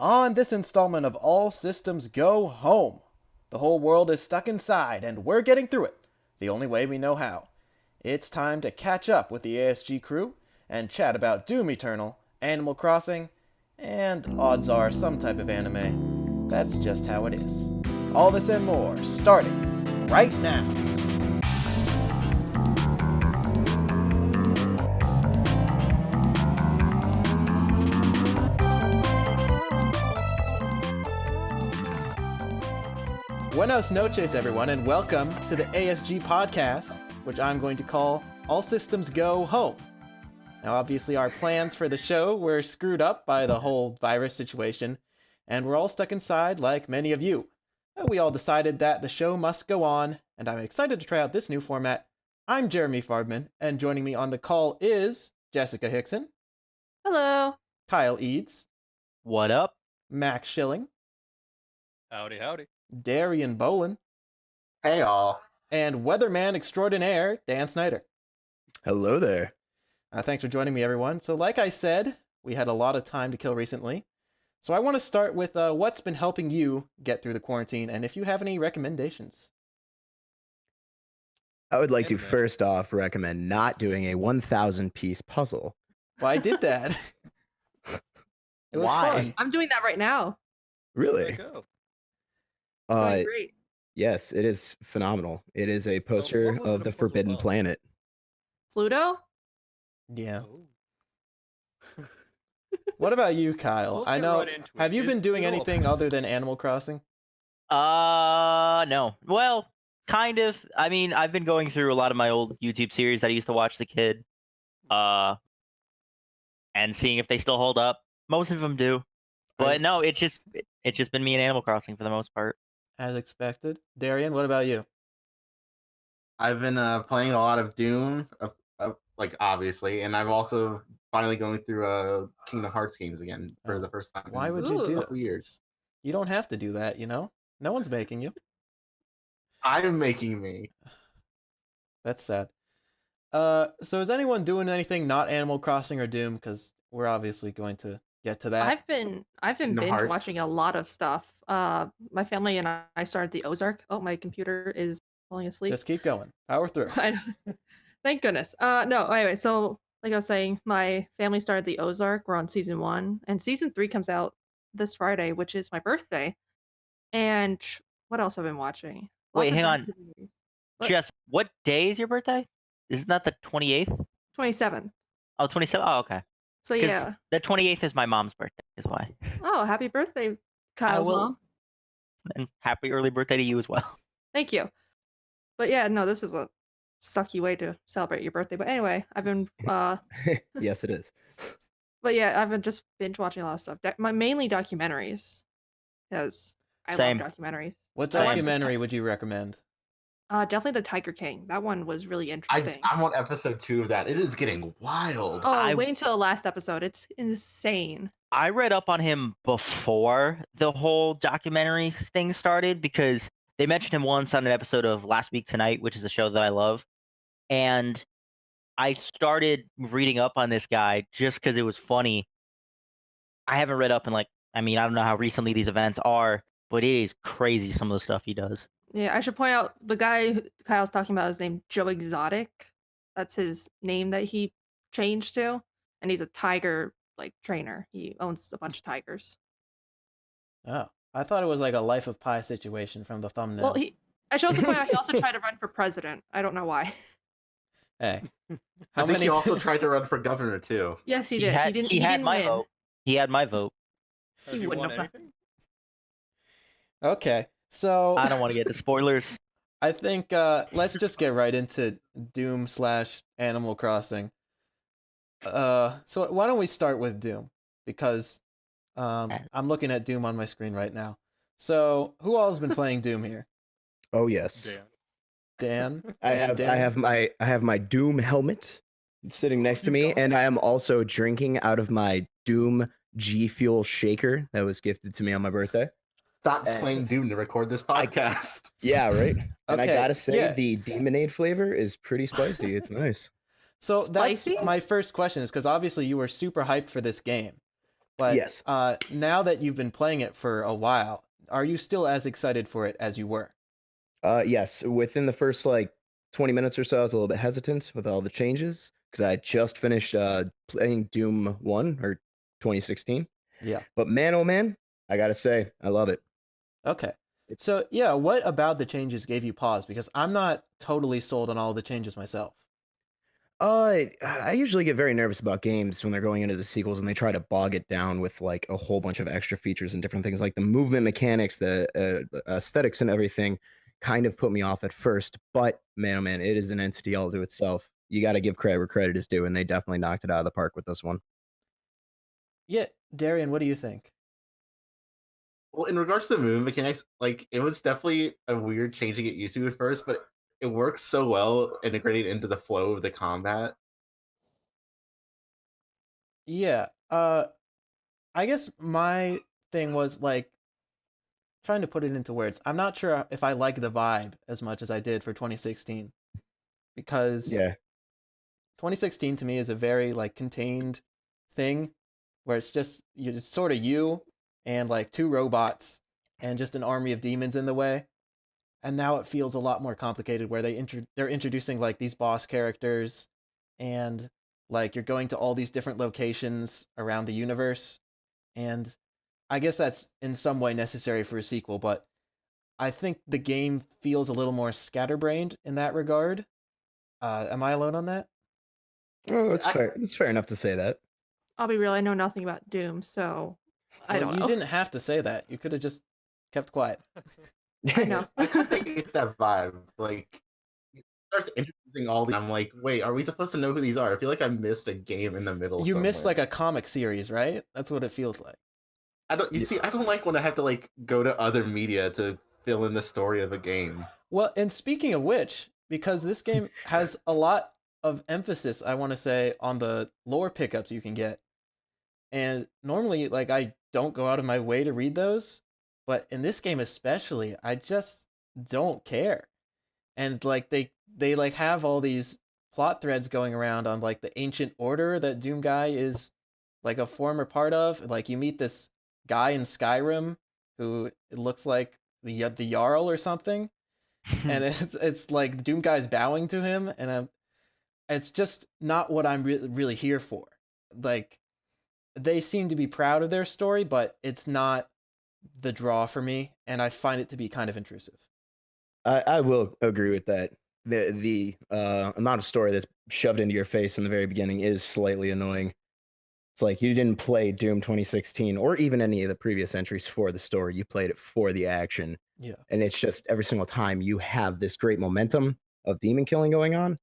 On this installment of All Systems Go Home, the whole world is stuck inside and we're getting through it the only way we know how. It's time to catch up with the ASG crew and chat about Doom Eternal, Animal Crossing, and odds are some type of anime. That's just how it is. All this and more, starting right now. Buenos noches, everyone, and welcome to the ASG podcast, which I'm going to call All Systems Go Home. Now, obviously, our plans for the show were screwed up by the whole virus situation, and we're all stuck inside like many of you. We all decided that the show must go on, and I'm excited to try out this new format. I'm Jeremy Farbman, and joining me on the call is Jessica Hickson. Hello. Kyle Eads. What up? Max Schilling. Howdy, howdy. Darian Bolin. Hey, all. And weatherman extraordinaire, Dan Snyder. Hello there. Thanks for joining me, everyone. So like I said, we had a lot of time to kill recently. So I want to start with what's been helping you get through the quarantine, and if you have any recommendations. I would like to first off recommend not doing a 1,000-piece puzzle. Well, I did that. It was Why? fun. I'm doing that right now. Really? Go. It's going great. Yes, it is phenomenal. It is a poster what was of it the a puzzle Forbidden about? Planet. Pluto? Yeah. Oh. What about you, Kyle? We'll I get know. right into it. Have you Is been doing Pluto a anything other than Animal Crossing? No. Well, kind of. I mean, I've been going through a lot of my old YouTube series that I used to watch as a kid, and seeing if they still hold up. Most of them do, but no, it's just been me and Animal Crossing for the most part. As expected. Darian, what about you? I've been playing a lot of Doom, like obviously, and I'm also finally going through Kingdom Hearts games again for the first time. Why in would you a do couple that? years? You don't have to do that, you know? No one's making you. I'm making me. That's sad. So is anyone doing anything not Animal Crossing or Doom? Because we're obviously going to get to that. I've been Kingdom binge Hearts. watching a lot of stuff. My family and I started the Ozark. Oh, my computer is falling asleep. Just keep going. Power through. Thank goodness. No, anyway, so like I was saying, my family started the Ozark. We're on season 1, and season 3 comes out this Friday, which is my birthday. And what else have I been watching? Wait, Lots of hang on. documentaries. What? Jess, what day is your birthday? Isn't that the 28th? 27. Oh, 27th? Oh, okay. So 'Cause yeah. the 28th is my mom's birthday, is why. Oh, happy birthday, Kyle's will. mom. And happy early birthday to you as well. Thank you. But yeah, no, this is a sucky way to celebrate your birthday. But anyway, I've been Yes, it is. but yeah, I've been just binge watching a lot of stuff. Mainly documentaries. Because I Same. love documentaries. What I watched documentary would you recommend? Definitely the Tiger King. That one was really interesting. I'm on episode 2 of that. It is getting wild. Oh, wait until the last episode. It's insane. I read up on him before the whole documentary thing started because they mentioned him once on an episode of Last Week Tonight, which is a show that I love. And I started reading up on this guy just because it was funny. I haven't read up in I don't know how recently these events are, but it is crazy some of the stuff he does. Yeah, I should point out the guy Kyle's talking about is named Joe Exotic. That's his name that he changed to. And he's a tiger trainer. He owns a bunch of tigers. Oh, I thought it was like a Life of Pi situation from the thumbnail. Well, I should also point out he also tried to run for president. I don't know why. Hey, I think he also tried to run for governor too. Yes, he did. He had didn't my win. vote. He had my vote. Has He he wouldn't won have anything? Okay, so I don't want to get to spoilers. I think let's just get right into Doom / Animal Crossing. So why don't we start with Doom? Because I'm looking at Doom on my screen right now. So who all has been playing Doom here? Oh yes. Damn. Dan? I have my Doom helmet sitting next to me, and I am also drinking out of my Doom G Fuel shaker that was gifted to me on my birthday. Stop playing Doom to record this podcast. Yeah, right. And Okay, I gotta say, yeah. the Demonade flavor is pretty spicy. It's nice. So that's Spicy? my first question is because obviously you were super hyped for this game. But Yes. now that you've been playing it for a while, are you still as excited for it as you were? Yes. Within the first like 20 minutes or so, I was a little bit hesitant with all the changes because I just finished playing Doom 1 or 2016. Yeah. But man, oh man, I gotta say, I love it. Okay. So yeah, what about the changes gave you pause? Because I'm not totally sold on all the changes myself. I usually get very nervous about games when they're going into the sequels and they try to bog it down with like a whole bunch of extra features and different things like the movement mechanics, the aesthetics and everything kind of put me off at first. But man, oh man, it is an entity all to itself. You got to give credit where credit is due, and they definitely knocked it out of the park with this one. Yeah, Darian, what do you think? Well, in regards to the movement mechanics, like it was definitely a weird change to get used to at first, but it works so well integrated into the flow of the combat. Yeah. I guess my thing was like trying to put it into words. I'm not sure if I like the vibe as much as I did for 2016 because Yeah, 2016 to me is a very like contained thing where it's sort of you and like two robots and just an army of demons in the way. And now it feels a lot more complicated where they're introducing like these boss characters and like you're going to all these different locations around the universe, and I guess that's in some way necessary for a sequel, but I think the game feels a little more scatterbrained in that regard. Am I alone on that? oh, it's I- fair. It's fair enough to say that. I'll be real, I know nothing about Doom, so I Well, don't you know. didn't have to say that. You could have just kept quiet. I know. I kind of get that vibe. Like it starts introducing all the. I'm like, wait, are we supposed to know who these are? I feel like I missed a game in the middle. You missed somewhere. like a comic series, right? That's what it feels like. I don't. You see, I don't like when I have to like go to other media to fill in the story of a game. Well, and speaking of which, because this game has a lot of emphasis, I want to say, on the lore pickups you can get. And normally, like, I don't go out of my way to read those, but in this game especially, I just don't care. And like they like have all these plot threads going around on like the ancient order that Doom Guy is like a former part of. Like you meet this guy in Skyrim who it looks like the Jarl or something, and it's like Doom Guy's bowing to him, and it's just not what I'm really here for. Like they seem to be proud of their story, but it's not the draw for me, and I find it to be kind of intrusive. I will agree with that. The amount of story that's shoved into your face in the very beginning is slightly annoying. It's like you didn't play Doom 2016 or even any of the previous entries for the story. You played it for the action. Yeah. And it's just every single time you have this great momentum of demon killing going on,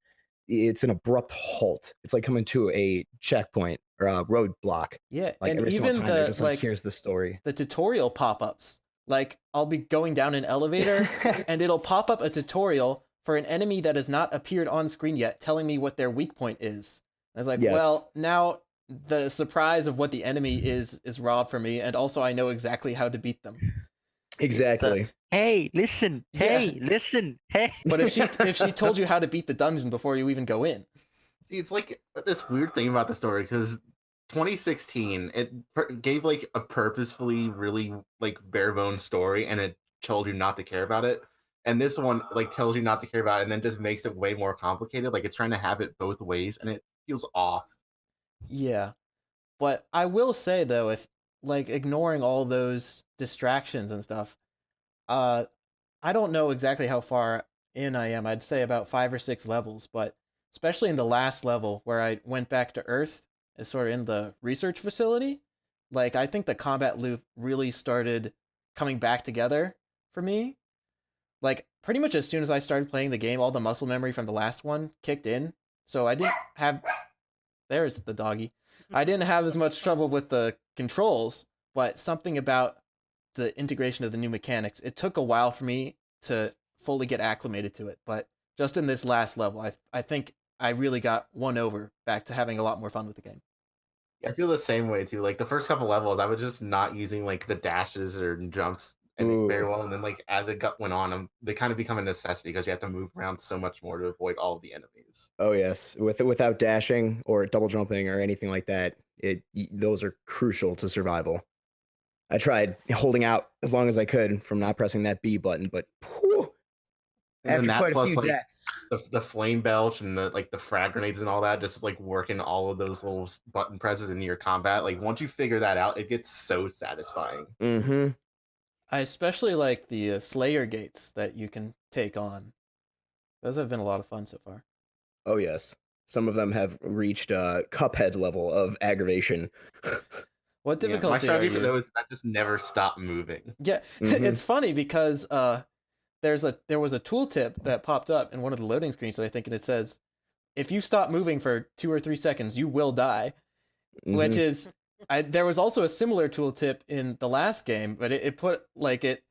it's an abrupt halt. It's like coming to a checkpoint or a roadblock. Yeah, Like and every single even time they're the just like here's the story. the tutorial pop-ups. Like I'll be going down an elevator and it'll pop up a tutorial for an enemy that has not appeared on screen yet, telling me what their weak point is. And I was like, Yes. well, now the surprise of what the enemy is robbed from me, and also I know exactly how to beat them. Exactly. Hey, listen. Yeah. Hey, listen. Hey. But if she told you how to beat the dungeon before you even go in, See, it's like this weird thing about the story because 2016 it gave like a purposefully really like bare bones story, and it told you not to care about it. And this one like tells you not to care about it, and then just makes it way more complicated. Like it's trying to have it both ways, and it feels off. yeah. But I will say though, if like ignoring all those distractions and stuff, I don't know exactly how far in I am. I'd say about 5 or 6 levels, but especially in the last level where I went back to Earth, is sort of in the research facility. Like I think the combat loop really started coming back together for me. Like pretty much as soon as I started playing the game, all the muscle memory from the last one kicked in. So I didn't have there's the doggy. I didn't have as much trouble with the controls, but something about the integration of the new mechanics, it took a while for me to fully get acclimated to it. But just in this last level, I think I really got won over back to having a lot more fun with the game. I feel the same way too. Like the first couple levels, I was just not using like the dashes or jumps and very well. And then like as it went on, they kind of become a necessity because you have to move around so much more to avoid all of the enemies. Oh yes, without dashing or double jumping or anything like that, Those are crucial to survival. I tried holding out as long as I could from not pressing that B button, but whew, And then after that quite a plus few like deaths. the flame belch and the frag grenades and all that, just like working all of those little button presses in your combat. Like once you figure that out, it gets so satisfying. Mm-hmm. I especially like the Slayer gates that you can take on. Those have been a lot of fun so far. Oh yes, some of them have reached Cuphead level of aggravation. What Yeah, my difficulty are strategy for you? those is I just never stop moving. Yeah, Mhm. it's funny because there was a tooltip that popped up in one of the loading screens that I think, and it says, if you stop moving for 2 or 3 seconds, you will die. Which Mhm. is, there was also a similar tooltip in the last game, but it put like it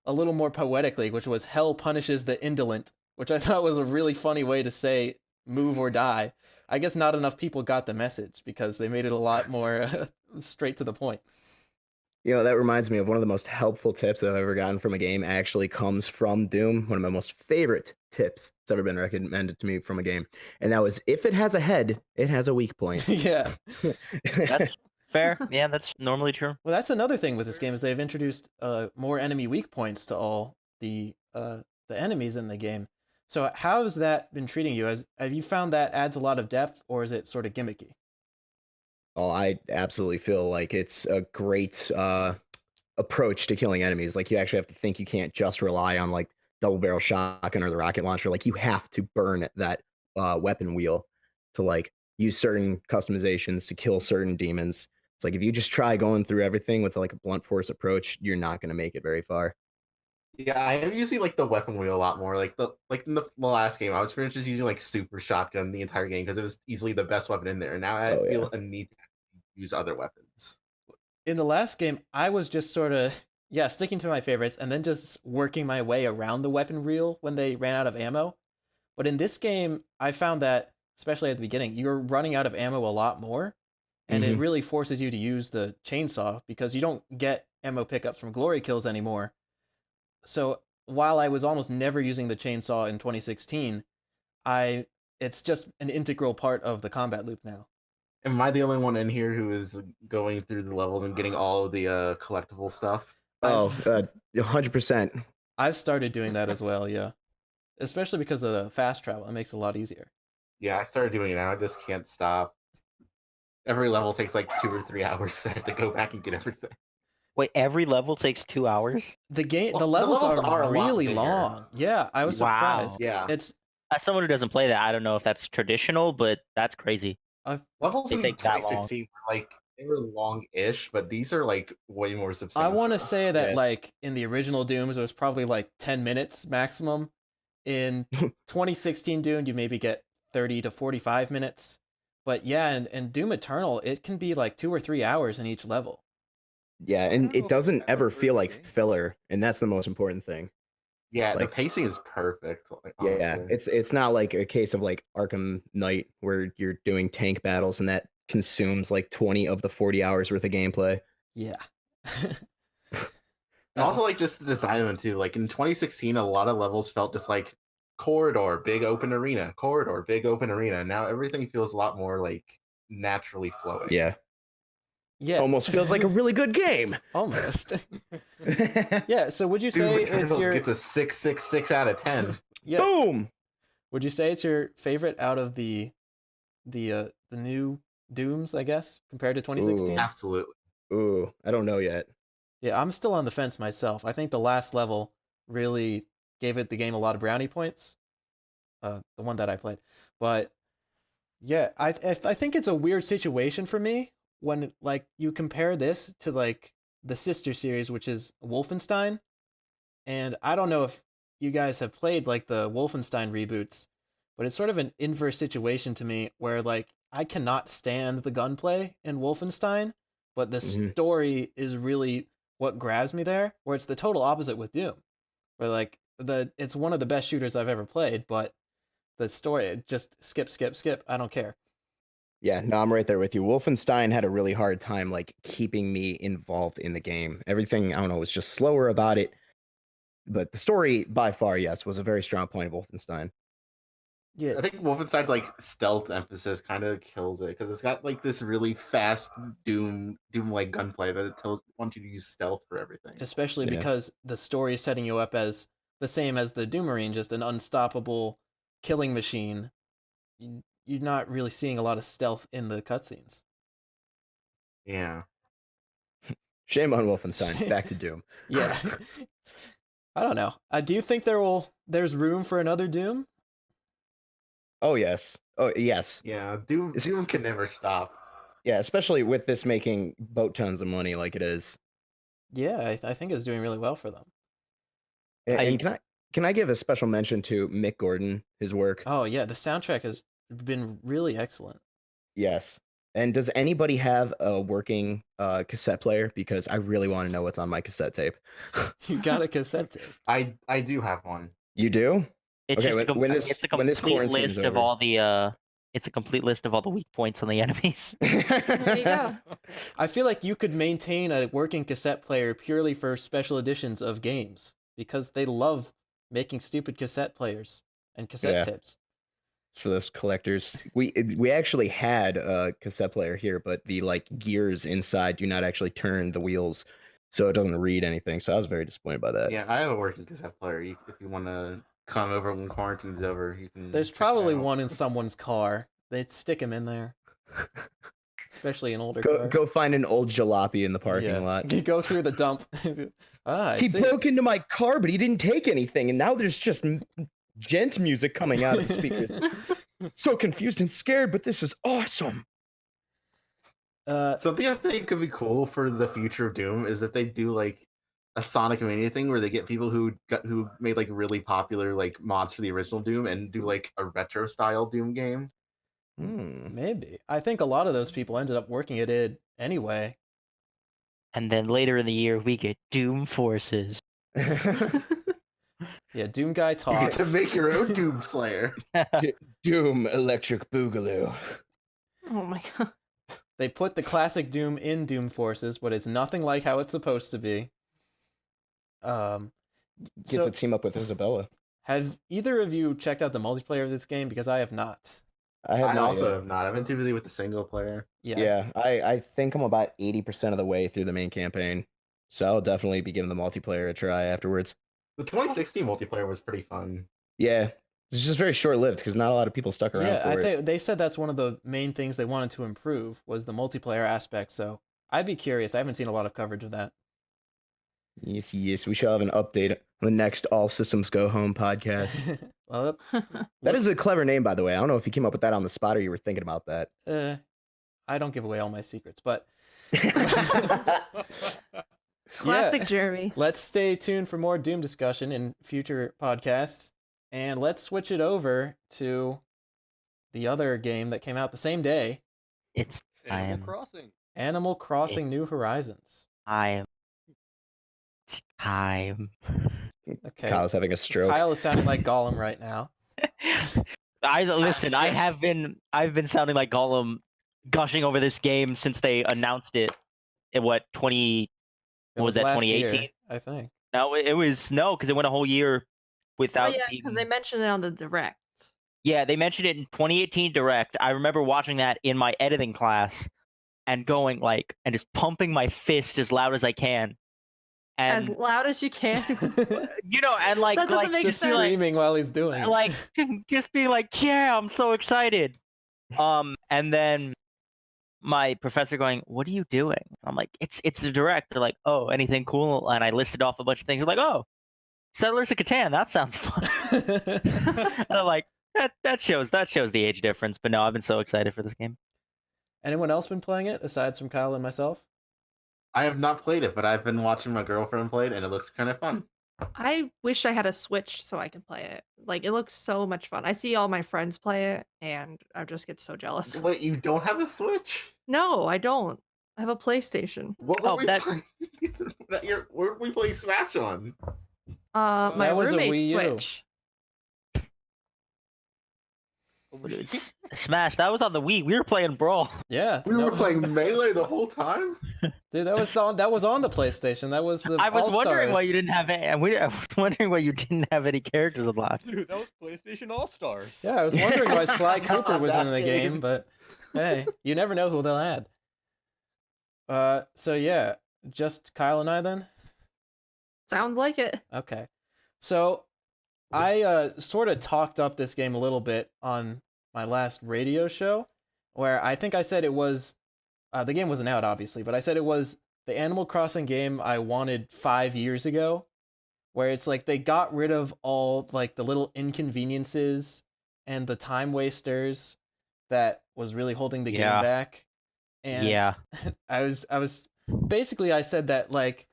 a little more poetically, which was hell punishes the indolent, which I thought was a really funny way to say move or die. I guess not enough people got the message because they made it a lot more straight to the point. That reminds me of one of the most helpful tips I've ever gotten from a game actually comes from Doom. One of my most favorite tips that's ever been recommended to me from a game. And that was, if it has a head, it has a weak point. Yeah. That's fair. Yeah, that's normally true. Well, that's another thing with this game is they've introduced more enemy weak points to all the enemies in the game. So how's that been treating you? Have you found that adds a lot of depth, or is it sort of gimmicky? Oh, I absolutely feel like it's a great approach to killing enemies. Like you actually have to think, you can't just rely on like double barrel shotgun or the rocket launcher. Like you have to burn that weapon wheel to like use certain customizations to kill certain demons. It's like if you just try going through everything with like a blunt force approach, you're not going to make it very far. Yeah, I am using like the weapon wheel a lot more. Like in the last game, I was pretty much just using like super shotgun the entire game because it was easily the best weapon in there. And now I Oh, feel yeah. a need to use other weapons. In the last game, I was just sort of sticking to my favorites and then just working my way around the weapon wheel when they ran out of ammo. But in this game, I found that, especially at the beginning, you're running out of ammo a lot more, and it Mhm. really forces you to use the chainsaw because you don't get ammo pickups from glory kills anymore. So while I was almost never using the chainsaw in 2016, it's just an integral part of the combat loop now. Am I the only one in here who is going through the levels and getting all of the collectible stuff? Oh, I've 100%. I've started doing that as well, yeah. Especially because of the fast travel, it makes it a lot easier. Yeah, I started doing it now. I just can't stop. Every level takes like 2 or 3 hours, so I have to go back and get everything. Wait, every level takes 2 hours? The Well, the levels levels are are a lot really bigger. long. Yeah, I was Wow. surprised. Yeah. It's As someone who doesn't play that, I don't know if that's traditional, but that's crazy. Levels They in take that long. 2016 were like they were long-ish, but these are like way more substantial. I want to say that Yeah. like in the original Dooms it was probably like 10 minutes maximum. In 2016 Doom you maybe get 30 to 45 minutes. But yeah, and Doom Eternal it can be like 2 or 3 hours in each level. Yeah, and it doesn't ever feel like filler, and that's the most important thing. Yeah, the like- pacing is perfect. Like, Yeah, honestly. it's not like a case of like Arkham Knight where you're doing tank battles and that consumes like 20 of the 40 hours worth of gameplay. Yeah. And also like just the design of them too. Like in 2016, a lot of levels felt just like corridor, big open arena, corridor, big open arena. Now everything feels a lot more like naturally flowing. Yeah, Yeah. almost feels like a really good game. Almost. Yeah, so would you Dude, say Eternal it's your gets a 666 out of 10. yeah, Boom. would you say it's your favorite out of the new Dooms, I guess, compared to 2016? Absolutely. Ooh, I don't know yet. Yeah, I'm still on the fence myself. I think the last level really gave the game a lot of brownie points. The one that I played. But yeah, I think it's a weird situation for me when like you compare this to like the sister series, which is Wolfenstein. And I don't know if you guys have played like the Wolfenstein reboots, but it's sort of an inverse situation to me where like I cannot stand the gunplay in Wolfenstein, but the Mhm. story is really what grabs me there, where it's the total opposite with Doom. Where like it's one of the best shooters I've ever played, but the story it just skip. I don't care. Yeah, no, I'm right there with you. Wolfenstein had a really hard time like keeping me involved in the game. Everything, I don't know, was just slower about it. But the story, by far, yes, was a very strong point of Wolfenstein. Yeah, I think Wolfenstein's like stealth emphasis kind of kills it because it's got like this really fast Doom like gunplay that wants you to use stealth for everything. especially Yeah. because the story is setting you up as the same as the Doom Marine, just an unstoppable killing machine. You're not really seeing a lot of stealth in the cutscenes. Yeah. Shame on Wolfenstein. Back to Doom. Yeah. I don't know. Do you think there's room for another Doom? Oh yes. Oh yes. Yeah. Doom can never stop. Yeah, especially with this making boat tons of money like it is. Yeah, I think it's doing really well for them. And can I give a special mention to Mick Gordon, his work? Oh yeah, the soundtrack has been really excellent. Yes. And does anybody have a working cassette player? Because I really want to know what's on my cassette tape. You got a cassette tape. I do have one. You do? It's Okay, just when it's a this complete quarantine list is of over. all the it's a complete list of all the weak points on the enemies. There you go. I feel like you could maintain a working cassette player purely for special editions of games because they love making stupid cassette players and cassette Yeah. tapes. For those collectors. We actually had a cassette player here, but the like gears inside do not actually turn the wheels, so it doesn't read anything. So I was very disappointed by that. Yeah, I have a working cassette player. If you want to come over when quarantine's over, you can. There's check it probably out. one in someone's car. They'd stick him in there, especially an older Go car. go find an old jalopy in the parking Yeah. lot. You go through the dump. I He see. broke into my car, but he didn't take anything, and now there's just gent music coming out of the speakers. So confused and scared, but this is awesome. Something I think could be cool for the future of Doom is if they do like a Sonic Mania thing where they get people who made like really popular like mods for the original Doom and do like a retro style Doom game. Maybe. I think a lot of those people ended up working at it anyway. And then later in the year, we get Doom Forces. Yeah, Doom Guy You get talks. to make your own Doom Slayer. Doom Electric Boogaloo. Oh my god. They put the classic Doom in Doom Forces, but it's nothing like how it's supposed to be. Get So to team up with Isabella. have either of you checked out the multiplayer of this game? Because I have not. I have I not also yet. have not. I've been too busy with the single player. Yeah, I think I'm about 80% of the way through the main campaign. So I'll definitely be giving the multiplayer a try afterwards. The 2016 multiplayer was pretty fun. Yeah. It's just very short lived because not a lot of people stuck around Yeah, for I it. think they said that's one of the main things they wanted to improve was the multiplayer aspect. So I'd be curious. I haven't seen a lot of coverage of that. Yes, yes. We shall have an update on the next All Systems Go Home podcast. Well, That is a clever name, by the way. I don't know if you came up with that on the spot or you were thinking about that. I don't give away all my secrets, but Classic yeah, Jeremy. let's stay tuned for more Doom discussion in future podcasts. And let's switch it over to the other game that came out the same day, It's Animal time. Crossing. Animal Crossing New Horizons. Time. It's time. Okay. Kyle's having a stroke. Kyle is sounding like Gollum right now. Listen. I've been sounding like Gollum, gushing over this game since they announced it. In what It was that last 2018? year, I think. No, it was because it went a whole year Oh without. yeah, because they mentioned it on the direct. Yeah, they mentioned it in 2018 Direct. I remember watching that in my editing class and going and just pumping my fist as loud as I can. As And loud as you can. and That doesn't make Just sense. screaming while he's doing it. just be like, yeah, I'm so excited. And then my professor going, what are you doing? I'm like, it's a Direct. They're like, oh, anything cool? And I listed off a bunch of things. They're like, oh, Settlers of Catan, that sounds fun. And I'm like, that shows the age difference. But no, I've been so excited for this game. Anyone else been playing it aside from Kyle and myself? I have not played it, but I've been watching my girlfriend play it, and it looks kind of fun. I wish I had a Switch so I could play it. Like, it looks so much fun. I see all my friends play it, and I just get so jealous. Wait, you don't have a Switch? No, I don't. I have a PlayStation. What were Oh, we that- playing? Where were we playing Smash on? My That was a roommate's Wii U. Switch. Smash. That was on the Wii. We were playing Brawl. Yeah. We were playing Melee the whole time? Dude, that was on the PlayStation. That was the I was wondering why All-Stars. you didn't have it. I was wondering why you didn't have any characters unlocked. Dude, that was PlayStation All Stars. Yeah, I was wondering why Sly Cooper was in That the game, game. but hey, you never know who they'll add. So yeah, just Kyle and I then? Sounds like it. Okay. So I sort of talked up this game a little bit on my last radio show, where I think I said it was the game wasn't out obviously, but I said it was the Animal Crossing game I wanted 5 years ago, where it's like they got rid of all like the little inconveniences and the time wasters that was really holding the Yeah. game back. And Yeah. I was basically I said that like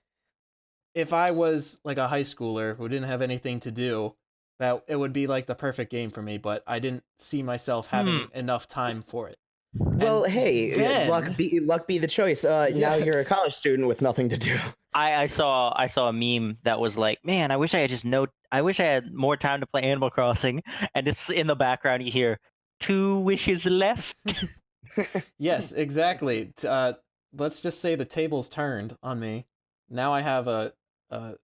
if I was like a high schooler who didn't have anything to do, that it would be like the perfect game for me, but I didn't see myself having enough time for it. Well, And hey, then- luck be the choice. Now you're a Yes. college student with nothing to do. I saw a meme that was like, man, I wish I had more time to play Animal Crossing, and it's in the background you hear 2 wishes left. Yes, exactly. Let's just say the tables turned on me. Now I have a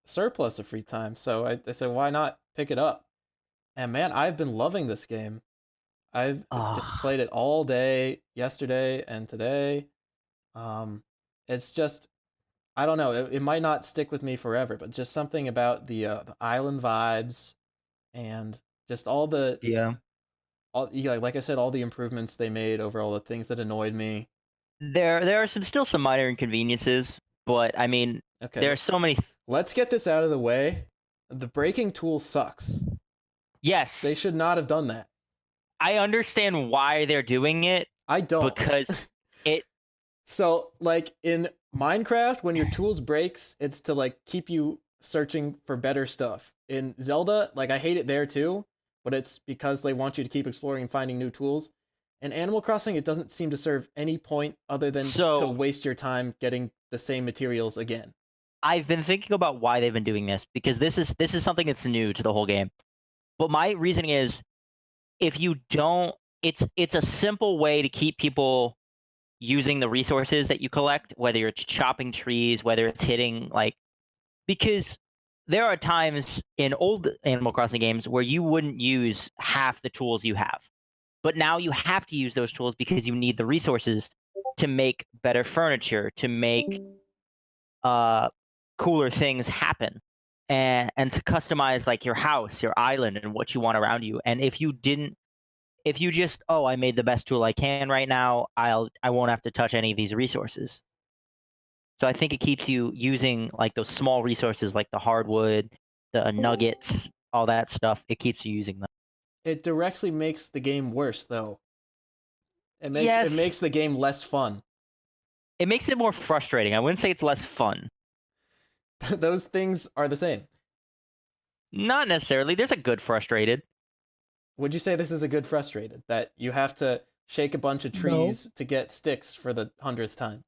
surplus of free time, so I said, why not pick it up? And man, I've been loving this game. I've just Ah. played it all day yesterday and today. It's just, I don't know. It might not stick with me forever, but just something about the island vibes and just all the Yeah. like I said, all the improvements they made over all the things that annoyed me. There are still some minor inconveniences, but I mean, Okay, there are so many. let's get this out of the way. The breaking tool sucks. Yes, They should not have done that. I understand why they're doing it I don't. because So, like in Minecraft, when your tools breaks, it's to like keep you searching for better stuff. In Zelda, like I hate it there too, but it's because they want you to keep exploring and finding new tools. In Animal Crossing, it doesn't seem to serve any point other than to So- waste your time getting the same materials again. I've been thinking about why they've been doing this because this is something that's new to the whole game. But my reasoning is, if you don't, it's a simple way to keep people using the resources that you collect, whether it's chopping trees, whether it's hitting like, because there are times in old Animal Crossing games where you wouldn't use half the tools you have, but now you have to use those tools because you need the resources to make better furniture, to make cooler things happen, and to customize like your house, your island, and what you want around you. And if you just, oh, I made the best tool I can right now, I won't have to touch any of these resources. So I think it keeps you using like those small resources like the hardwood, the nuggets, all that stuff. It keeps you using them. It directly makes the game worse, though. It makes Yes. it makes the game less fun. It makes it more frustrating. I wouldn't say it's less fun. Those things are the same. Not necessarily. There's a good frustrated. Would you say this is a good frustrated? That you have to shake a bunch of trees to get sticks for the 100th time?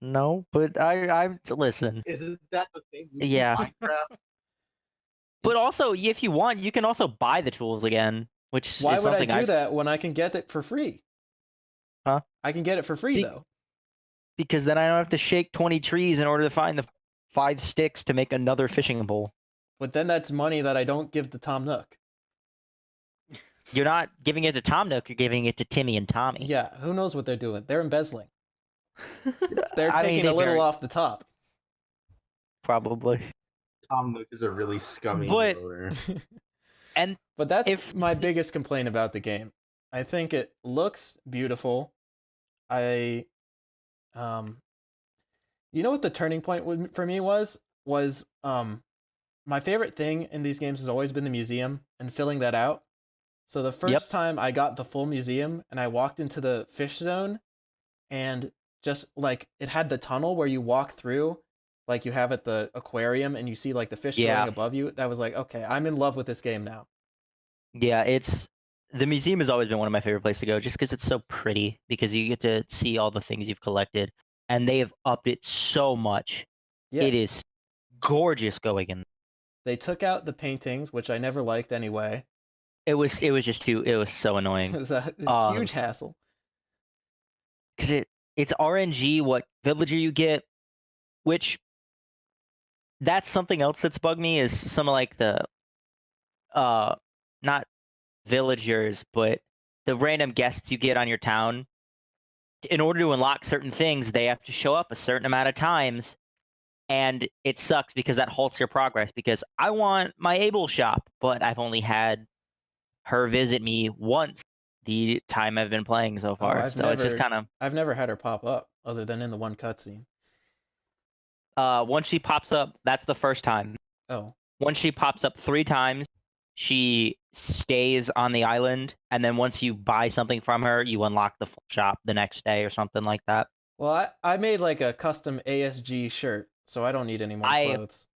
No, but I listen. Isn't that the thing? Yeah. Minecraft? But also, if you want, you can also buy the tools again, which Why is would I something do I've- that when I can get it for free? Huh? I can get it for free, Be- though. Because then I don't have to shake 20 trees in order to find the 5 sticks to make another fishing pole. But then that's money that I don't give to Tom Nook. You're not giving it to Tom Nook, you're giving it to Timmy and Tommy. Yeah, who knows what they're doing? They're embezzling. They're I mean, taking they a little very- off the top. Probably. Tom Nook is a really scummy But- grower. And But that's If- my biggest complaint about the game. I think it looks beautiful. You know what the turning point for me was my favorite thing in these games has always been the museum and filling that out. So the first time I got the full museum and I walked into the fish zone, and just like it had the tunnel where you walk through, like you have at the aquarium, and you see like the fish Yeah. going above you. That was like, okay, I'm in love with this game now. yeah, the museum has always been one of my favorite places to go just because it's so pretty, because you get to see all the things you've collected, and they have upped it so much. Yeah. It is gorgeous going in. They took out the paintings, which I never liked anyway. It was just too. It was so annoying. It was a huge hassle. Because it's RNG what villager you get, which that's something else that's bugged me is some of like the not villagers, but the random guests you get on your town. In order to unlock certain things, they have to show up a certain amount of times, and it sucks because that halts your progress. Because I want my Able shop, but I've only had her visit me once the time I've been playing so far. It's just kind of I've never had her pop up other than in the one cutscene. once she pops up, that's the first time. Oh, Once she pops up 3 times, she stays on the island, and then once you buy something from her, you unlock the full shop the next day or something like that. well, I made like a custom ASG shirt, so I don't need any more clothes.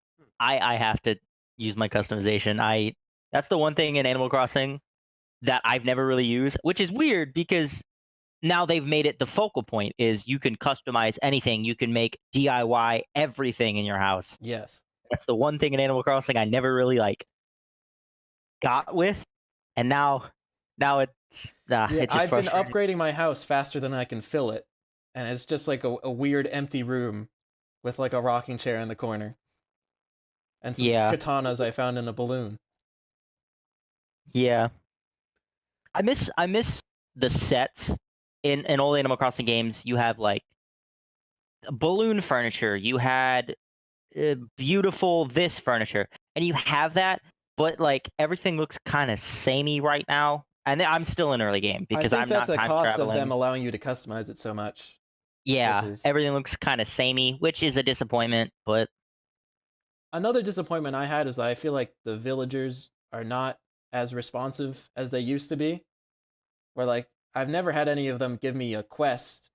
I have to use my customization. That's the one thing in Animal Crossing that I've never really used, which is weird because now they've made it the focal point is you can customize anything. You can make DIY everything in your house. Yes. That's the one thing in Animal Crossing I never really like got with, and now it's Yeah, it's just I've been frustrating. upgrading my house faster than I can fill it, and it's just like a weird empty room with like a rocking chair in the corner and some Yeah. katanas I found in a balloon. Yeah, I miss the sets in old Animal Crossing games. You have like balloon furniture. You had beautiful this furniture, and you have that, but like everything looks kind of samey right now. And I'm still in early game because I think I'm that's not a time cost traveling. of them allowing you to customize it so much. Yeah, which is- everything looks kind of samey, which is a disappointment. But Another disappointment I had is I feel like the villagers are not as responsive as they used to be. Where like I've never had any of them give me a quest,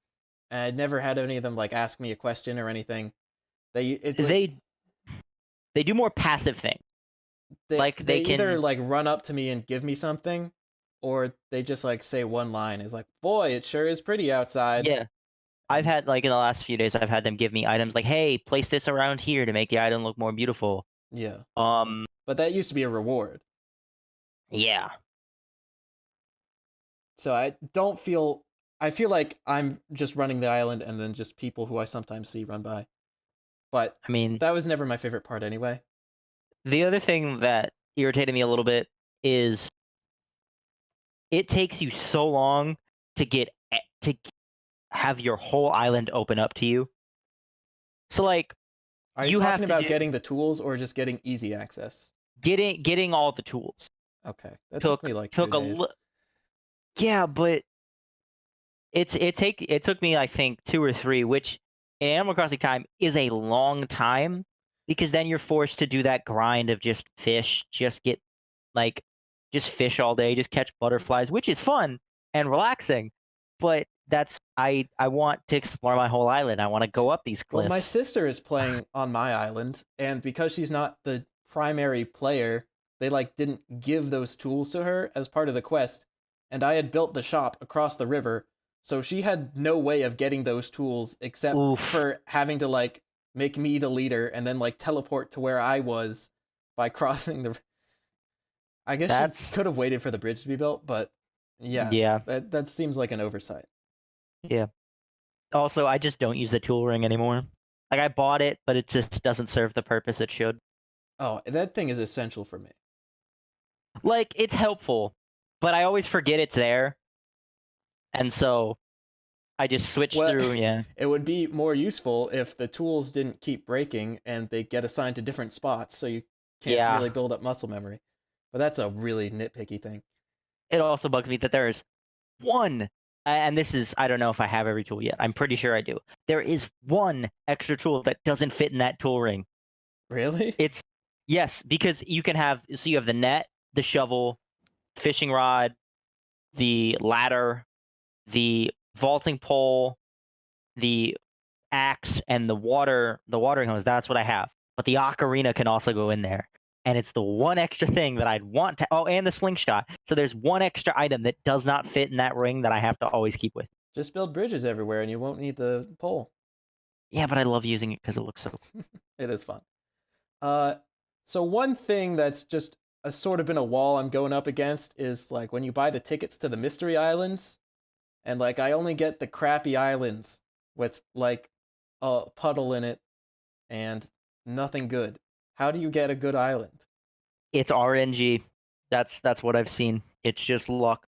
and I'd never had any of them like ask me a question or anything. It's like, they do more passive thing. like, they either can- like run up to me and give me something, or they just like say one line. It's like, boy, it sure is pretty outside. Yeah. I've had like in the last few days, I've had them give me items like, "Hey, place this around here to make the item look more beautiful." Yeah. Um, But that used to be a reward. yeah, So I feel like I'm just running the island and then just people who I sometimes see run by. But I mean, that was never my favorite part anyway. the other thing that irritated me a little bit is it takes you so long to have your whole island open up to you. So like Are you You have talking to about do- getting the tools or just getting easy access? getting all the tools Okay. That took me like 2 days. Yeah, but it took me I think 2 or 3, which in Animal Crossing time is a long time because then you're forced to do that grind of just fish, just fish all day, just catch butterflies, which is fun and relaxing. But I want to explore my whole island. I want to go up these cliffs. Well, my sister is playing on my island, and because she's not the primary player, they like didn't give those tools to her as part of the quest, and I had built the shop across the river, so she had no way of getting those tools except Oof. for having to like make me the leader and then like teleport to where I was by crossing the. I guess That's- she could have waited for the bridge to be built, but yeah, Yeah. that seems like an oversight. Also, I just don't use the tool ring anymore. Like I bought it, but it just doesn't serve the purpose it should. Oh, that thing is essential for me. Like it's helpful, but I always forget it's there. And so I just switch Well- through, yeah. It would be more useful if the tools didn't keep breaking and they get assigned to different spots, so you can't Yeah. really build up muscle memory. But that's a really nitpicky thing. It also bugs me that there is one, and this is, I don't know if I have every tool yet. I'm pretty sure I do. There is one extra tool that doesn't fit in that tool ring. Really? Yes, because you have the net, the shovel, fishing rod, the ladder, the vaulting pole, the axe, and the watering hose. That's what I have. But the ocarina can also go in there. And it's the one extra thing that I'd want to. Oh, and the slingshot. So there's one extra item that does not fit in that ring that I have to always keep with. Just build bridges everywhere and you won't need the pole. Yeah, but I love using it because it looks so. It is fun. So one thing that's just sort of been a wall I'm going up against is like when you buy the tickets to the mystery islands, and like I only get the crappy islands with like a puddle in it and nothing good. How do you get a good island? It's RNG. That's what I've seen. It's just luck.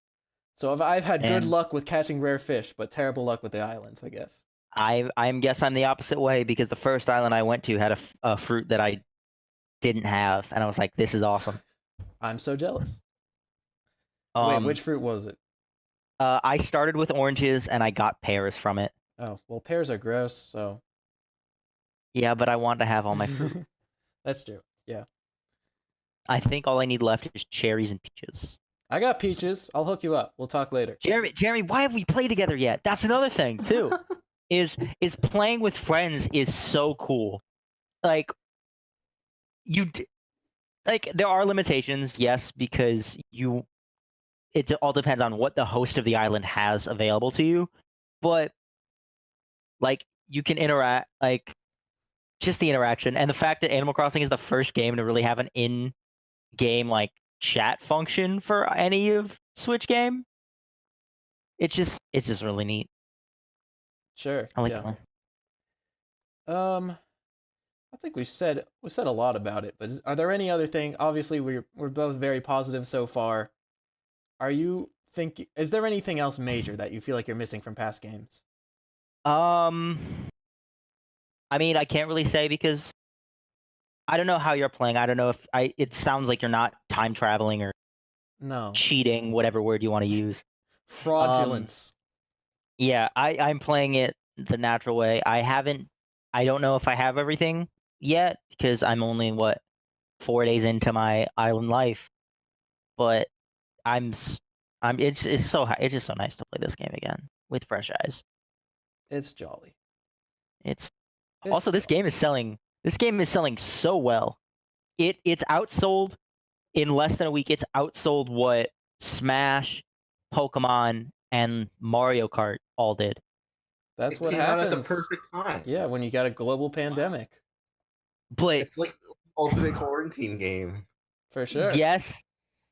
So I've had good And luck with catching rare fish, but terrible luck with the islands, I guess. I'm guess I'm the opposite way because the first island I went to had a fruit that I didn't have, and I was like, this is awesome. I'm so jealous. Wait, Um, which fruit was it? I started with oranges and I got pears from it. Oh, well, pears are gross, so. Yeah, but I want to have all my fruit. That's true. Yeah. I think all I need left is cherries and peaches. I got peaches. I'll hook you up. We'll talk later. Jeremy, why have we played together yet? That's another thing too. is playing with friends is so cool. Like like there are limitations, yes, because it all depends on what the host of the island has available to you, but like you can interact, like just the interaction and the fact that Animal Crossing is the first game to really have an in-game like chat function for any of Switch game. It's just really neat. Sure. I like yeah. that. I think we said a lot about it, but are there any other thing? Obviously, we're both very positive so far. Is there anything else major that you feel like you're missing from past games? I mean, I can't really say because I don't know how you're playing. I don't know if it sounds like you're not time traveling or No. cheating, whatever word you want to use. Fraudulence. Yeah, I'm playing it the natural way. I don't know if I have everything yet because I'm only 4 days into my island life, but it's just so nice to play this game again with fresh eyes. It's jolly. It's also this game is selling so well. It's outsold in less than a week. It's outsold what Smash, Pokemon, and Mario Kart all did. That's It what came out happens. at the perfect time. Yeah, when you got a global pandemic. But It's like ultimate quarantine game. For sure. yes,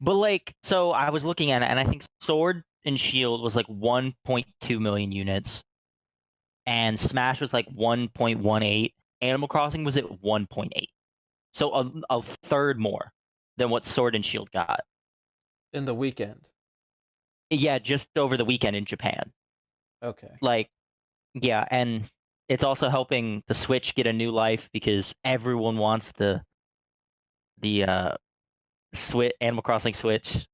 but like, so I was looking at it, and I think Sword and Shield was like 1.2 million units, and Smash was like 1.18. Animal Crossing was at 1.8, so a third more than what Sword and Shield got. In the weekend. Yeah, just over the weekend in Japan. Okay. Like, yeah, and it's also helping the Switch get a new life because everyone wants the Switch Animal Crossing Switch,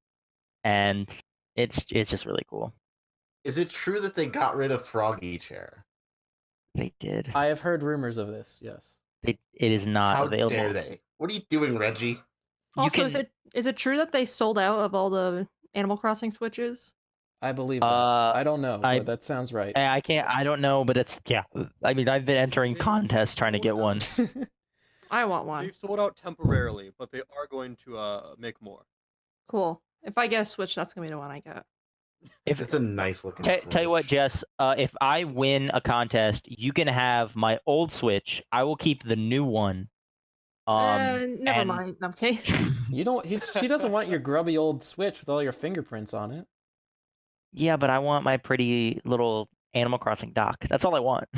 and it's just really cool. Is it true that they got rid of Froggy Chair? They did. I have heard rumors of this, yes. It is not How available. dare they? What are you doing, Reggie? Also, is it true that they sold out of all the Animal Crossing Switches? I believe that. I don't know, but that sounds right. I can't. I don't know, but it's yeah. I mean, I've been entering contests trying to get one. I want one. They've sold out temporarily, but they are going to make more. Cool. If I get a Switch, that's gonna be the one I get. It's a nice looking. Tell you what, Jess. If I win a contest, you can have my old Switch. I will keep the new one. Never mind. Okay. You don't. She doesn't want your grubby old Switch with all your fingerprints on it. Yeah, but I want my pretty little Animal Crossing dock. That's all I want.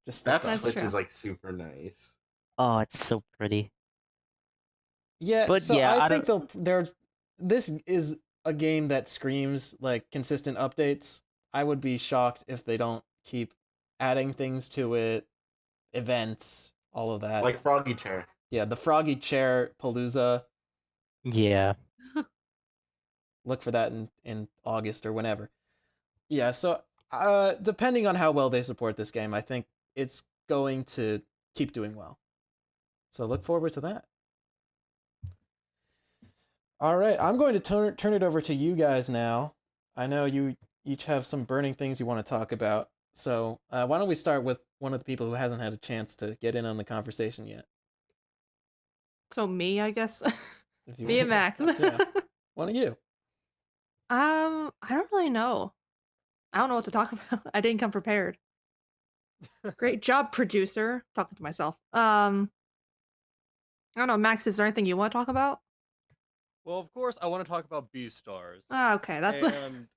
Just That That's Switch true. is like super nice. Oh, it's so pretty. Yeah, But so yeah, I I think this is a game that screams like consistent updates. I would be shocked if they don't keep adding things to it, events, all of that. Like Froggy Chair. Yeah, the Froggy Chair Palooza. Yeah. Look for that in August or whenever. Yeah, so depending on how well they support this game, I think it's going to keep doing well. So look forward to that. All right, I'm going to turn it over to you guys now. I know you each have some burning things you want to talk about. So why don't we start with one of the people who hasn't had a chance to get in on the conversation yet? So me, I guess. If you Me and Max. Yeah. One of you. I don't really know. I don't know what to talk about. I didn't come prepared. Great job, producer. Talking to myself. I don't know, Max, is there anything you want to talk about? Well, of course, I want to talk about Beastars, Ah, okay, that's and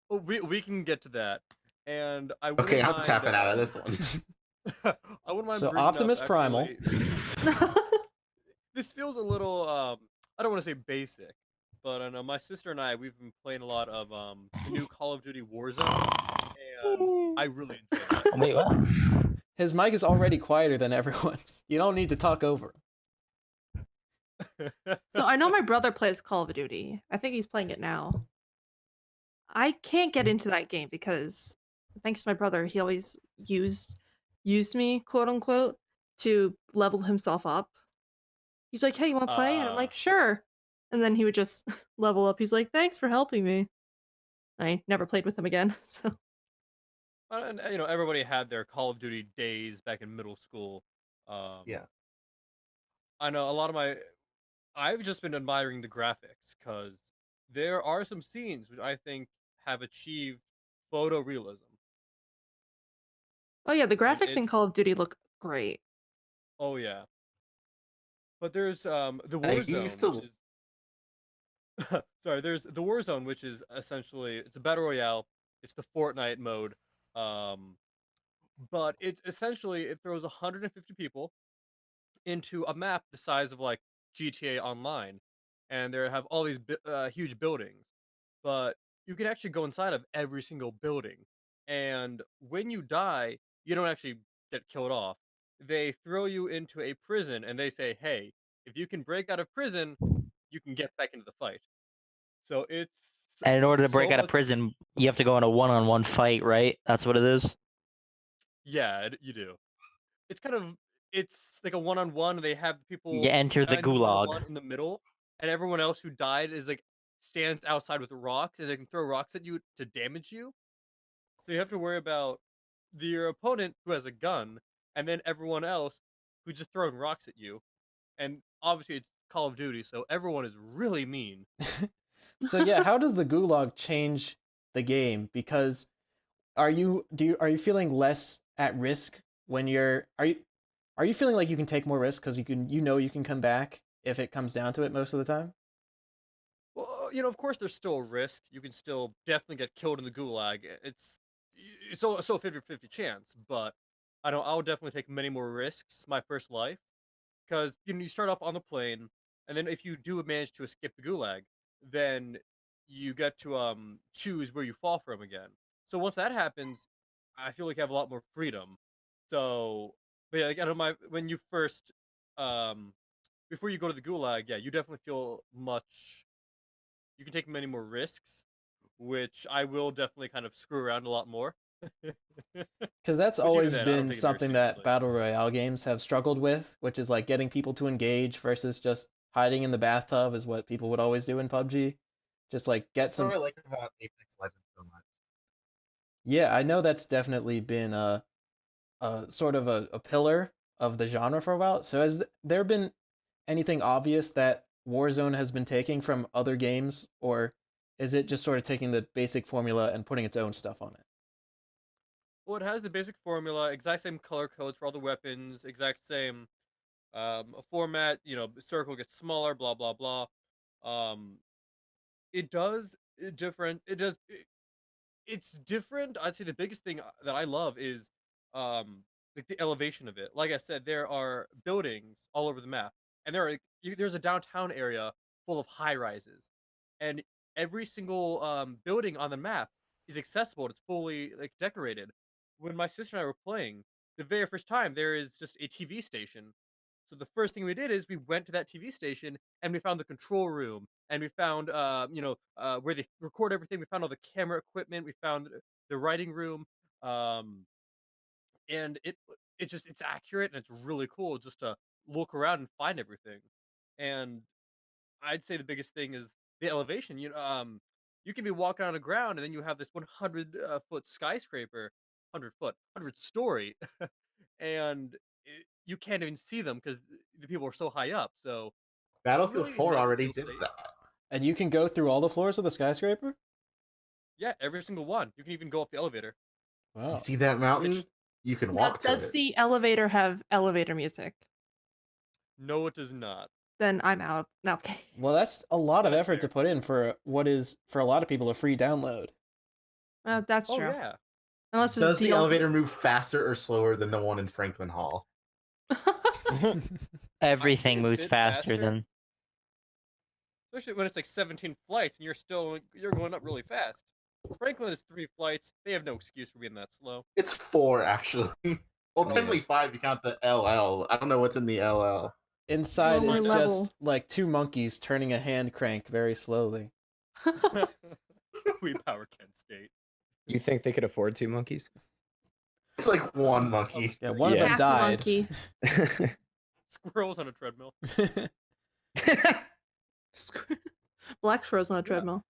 we can get to that. And I Okay, wouldn't I'm mind. tapping out of this one. I wouldn't mind So bringing up Optimus Primal. actually. This feels a little I don't want to say basic, but I know my sister and we've been playing a lot of the new Call of Duty Warzone, and I really enjoy that. Wait, what? His mic is already quieter than everyone's. You don't need to talk over him. So I know my brother plays Call of Duty. I think he's playing it now. I can't get into that game because thanks to my brother, he always used me, quote unquote, to level himself up. He's like, "Hey, you want to play?" And I'm like, "Sure." And then he would just level up. He's like, "Thanks for helping me." I never played with him again. So And everybody had their Call of Duty days back in middle school. Yeah. I know a lot of I've just been admiring the graphics because there are some scenes which I think have achieved photorealism. oh yeah, the And graphics in it's Call of Duty look great. oh yeah. But there's the I used Warzone, which to. is sorry, there's the Warzone, which is essentially it's a battle royale. It's the Fortnite mode. Um, but it's essentially it throws 150 people into a map the size of like GTA Online, and there have all these huge buildings. But you can actually go inside of every single building, and when you die, you don't actually get killed off. They throw you into a prison, and they say, "Hey, if you can break out of prison, you can get back into the fight." So it's And in order to break so out of much. prison, you have to go in a one-on-one fight, right? That's what it is. Yeah, you do. It's kind of it's like a one-on-one. They have You people enter the in the gulag. one-on-one in the middle, and everyone else who died is like stands outside with rocks, and they can throw rocks at you to damage you. So you have to worry about your opponent who has a gun, and then everyone else who's just throwing rocks at you. And obviously, it's Call of Duty, so everyone is really mean. So yeah, how does the gulag change the game? Because are you feeling less at risk when are you feeling like you can take more risks because you can come back if it comes down to it most of the time? Well, of course, there's still a risk. You can still definitely get killed in the gulag. It's so 50-50 chance, but I know I'll definitely take many more risks my first life because you start off on the plane, and then if you do manage to escape the gulag, then you get to choose where you fall from again. So once that happens, I feel like you have a lot more freedom. So, but yeah, like, I don't mind when you first um before you go to the gulag, yeah, you definitely feel much. You can take many more risks, which I will definitely kind of screw around a lot more. Because that's But even always then, I don't been take it very something that seriously. battle royale games have struggled with, which is like getting people to engage versus just hiding in the bathtub is what people would always do in PUBG. Just like get That's what some. I like about Apex Legends so much. Yeah, I know that's definitely been a sort of a pillar of the genre for a while. So has there been anything obvious that Warzone has been taking from other games, or is it just sort of taking the basic formula and putting its own stuff on it? Well, it has the basic formula, exact same color codes for all the weapons, exact same format. Circle gets smaller, blah blah blah. Um, it does different. It's different. I'd say the biggest thing that I love is like the elevation of it. Like I said, there are buildings all over the map, and there's a downtown area full of high rises, and every single building on the map is accessible. It's fully like decorated. When my sister and I were playing, the very first time there is just a TV station. So the first thing we did is we went to that TV station and we found the control room and we found where they record everything. We found all the camera equipment. We found the writing room, um, and it's accurate and it's really cool just to look around and find everything. And I'd say the biggest thing is the elevation. You can be walking on the ground and then you have this 100 foot skyscraper, 100 foot, 100 story, and you can't even see them because the people are so high up. So to Battlefield really 4 not already feel did safe, that. And you can go through all the floors of the skyscraper? yeah, every single one. You can even go up the elevator. You Wow. see that mountain? Which You can Now, walk to does it. the elevator have elevator music? no, it does not. then I'm out. No, okay. Well, that's a lot of That's effort to fair. put in for what is for a lot of people a free download. That's Oh true. yeah. Unless there's Does a the deal. elevator move faster or slower than the one in Franklin Hall? Everything a moves bit faster faster. than. Especially when it's like 17 flights and you're going up really fast. Franklin is 3 flights. They have no excuse for being that slow. It's 4 actually. Well, Oh, technically yeah. 5 you count the LL. I don't know what's in the LL. Inside, Lower it's level. just like two monkeys turning a hand crank very slowly. We power Kent State. You think they could afford 2 monkeys? It's like one monkey. Yeah, one of Yeah. them Half died. monkey. Squirrels on a treadmill. Black squirrels on a Yeah. treadmill.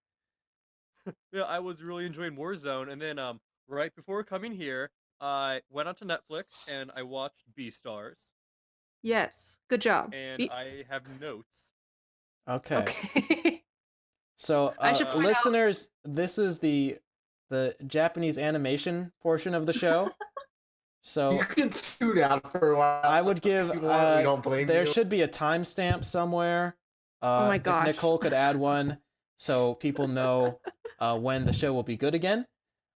Yeah, I was really enjoying Warzone, and then right before coming here, I went onto Netflix and I watched Beastars, Yes. Good job. and Be- I have notes. Okay. okay. So, I should point out- listeners, this is the Japanese animation portion of the show. So You can tune out for a while. I would give. if you want. We don't blame there you. should be a timestamp somewhere. Oh my If gosh. Nicole could add one, so people know when the show will be good again.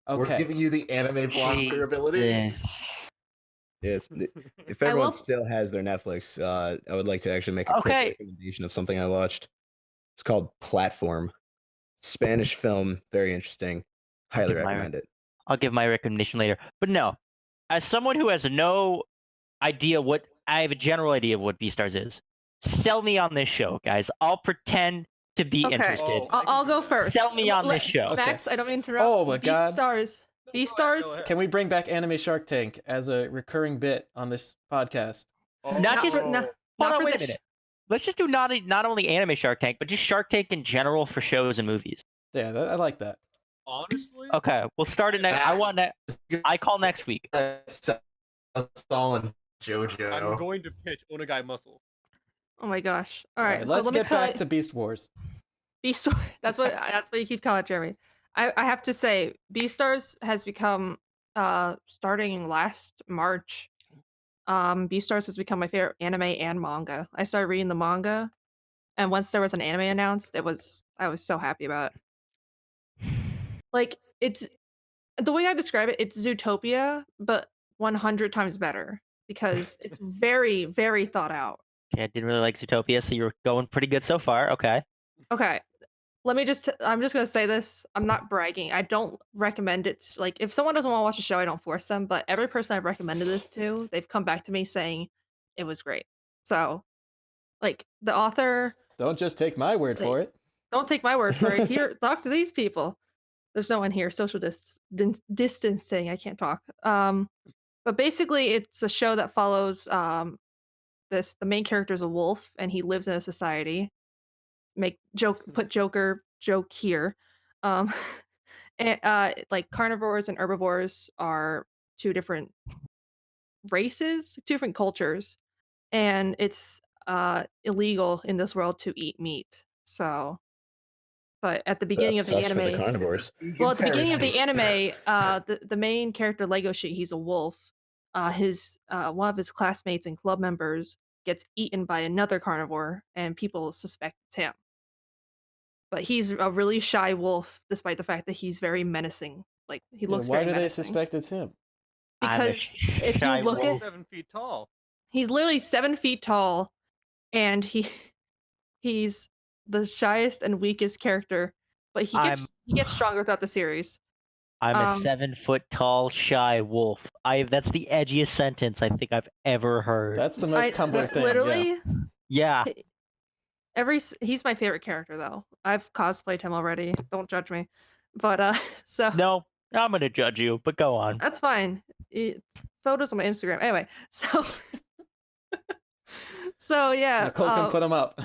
We're Okay. giving you the anime blocker ability. Yes. Yes. If I everyone will- still has their Netflix, I would like to actually make a Okay. quick recommendation of something I watched. It's called Platform. Spanish film, very interesting. Highly give my- recommend it. I'll give my recognition later. But no, as someone who has no idea what I have a general idea of what Beastars is. Sell me on this show, guys. I'll pretend to be Okay. interested. Oh, I'll go first. Sell me on Let- this show. Okay. Max, I don't mean to interrupt. Oh my God. Beastars. No, Beastars. go ahead. Can we bring back Anime Shark Tank as a recurring bit on this podcast? Oh, Not Not just- for, no, Hold not on, for wait a this. minute. Let's just do not only anime Shark Tank, but just Shark Tank in general for shows and movies. Yeah, I like that. honestly, Okay, we'll start it next. I call next week. Saul and JoJo. I'm going to pitch Onagai Muscle. Oh my gosh. All right. So let's let me get tell back to Beast Wars. Beastars. That's what you keep calling it, Jeremy. I have to say, Beastars has become starting last March. Beastars has become my favorite anime and manga. I started reading the manga, and once there was an anime announced, I was so happy about it. Like, it's the way I describe it, it's Zootopia, but 100 times better because it's very, very thought out. Okay, I didn't really like Zootopia, so you're going pretty good so far. Okay. Okay. I'm just gonna say this. I'm not bragging. I don't recommend it. Like, if someone doesn't want to watch a show, I don't force them. But every person I've recommended this to, they've come back to me saying it was great. So, like, the author, Don't just take my word for it. don't take my word for it. Here, talk to these people. There's no one here. Social distancing. I can't talk. But basically, it's a show that follows the main character is a wolf, and he lives in a society. Put Joker joke here. And like carnivores and herbivores are two different races, two different cultures, and it's illegal in this world to eat meat. So, but at the beginning That of the sucks for the anime, carnivores. well, at the beginning of the Paradise. anime, the main character Legoshi, he's a wolf. His one of his classmates and club members gets eaten by another carnivore, and people suspect it's him. But he's a really shy wolf, despite the fact that he's very menacing. Like, he Yeah, looks why very do they menacing. suspect it's him? I'm a Because if you shy look wolf. at, 7 feet tall. he's literally 7 feet tall, and he's the shyest and weakest character. But he gets stronger throughout the series. I'm a Um, 7 foot tall shy wolf. That's the edgiest sentence I think I've ever heard. That's the most Tumblr thing. Literally, yeah. he's my favorite character though. I've cosplayed him already. Don't judge me. But so No, I'm gonna judge you, but go on. that's fine. Photos on my Instagram. Anyway, so so yeah, Nicole can put them up.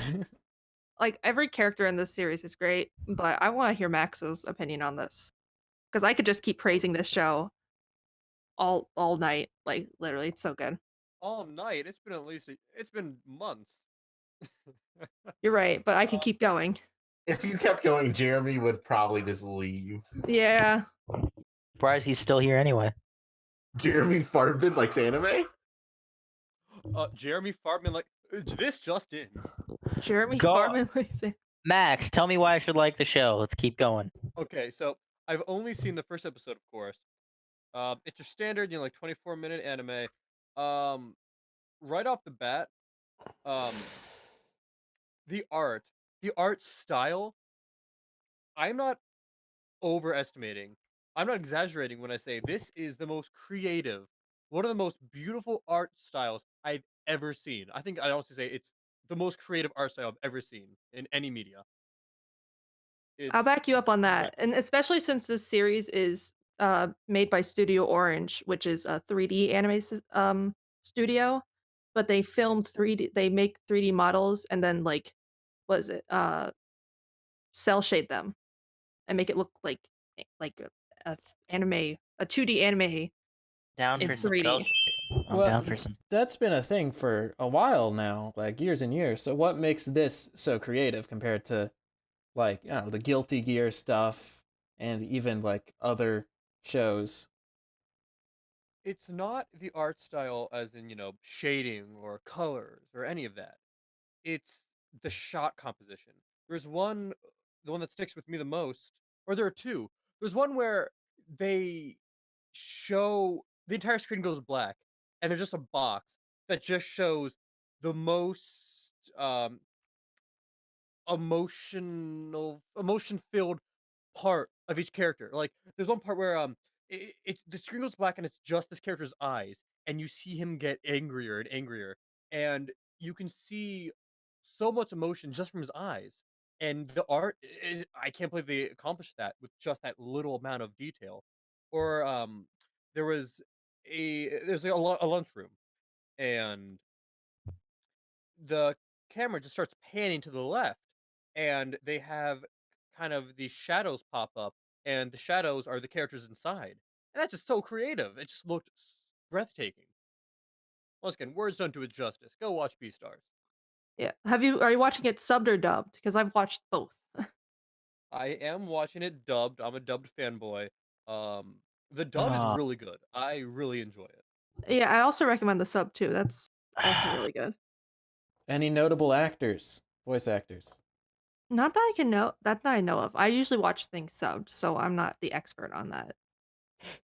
like every character in this series is great, but I want to hear Max's opinion on this because I could just keep praising this show all night. Like, literally, it's so good. All night. It's been months. You're right, but I could keep going. If you kept going, Jeremy would probably just leave. Yeah. Surprised he's still here anyway. Jeremy Farbin likes anime? Jeremy Fartman, like this just in. Jeremy Go- Farman. Max, tell me why I should like the show. Let's keep going. Okay, so I've only seen the first episode, of course. It's your standard, like 24-minute anime. Right off the bat, um, the art style. I'm not overestimating. I'm not exaggerating when I say this is the most creative, one of the most beautiful art styles I've ever seen. I think I'd honestly say it's the most creative art style I've ever seen in any media. I'll It's back you up on yeah, that, and especially since this series is made by Studio Orange, which is a 3D studio, but they film 3D. They make 3D models and then what is it? Cell shade them and make it look like anime, a 2D anime Down in for some cell 3D. shit. I'm Well, down for some. that's been a thing for a while now, like years and years. So what makes this so creative compared to like, I don't know, the Guilty Gear stuff and even like other shows? it's not the art style as in, shading or colors or any of that. It's the shot composition. There's one, the one that sticks with me the most, or there are two. There's one where they show the entire screen goes black, and there's just a box that just shows the most emotion filled part of each character. Like there's one part where it's the screen goes black and it's just this character's eyes, and you see him get angrier and angrier, and you can see so much emotion just from his eyes. And the art, I can't believe they accomplished that with just that little amount of detail. Or there was a lunchroom, and the camera just starts panning to the left, and they have kind of these shadows pop up, and the shadows are the characters inside, and that's just so creative. It just looked breathtaking. Once again, words don't do it justice. Go watch Beastars. Yeah. Are you watching it subbed or dubbed? Because I've watched both. I am watching it dubbed. I'm a dubbed fanboy. The dub is Ah. really good. I really enjoy it. Yeah, I also recommend the sub too. That's also really good. Any notable actors, voice actors? Not that I know of. I usually watch things subbed, so I'm not the expert on that.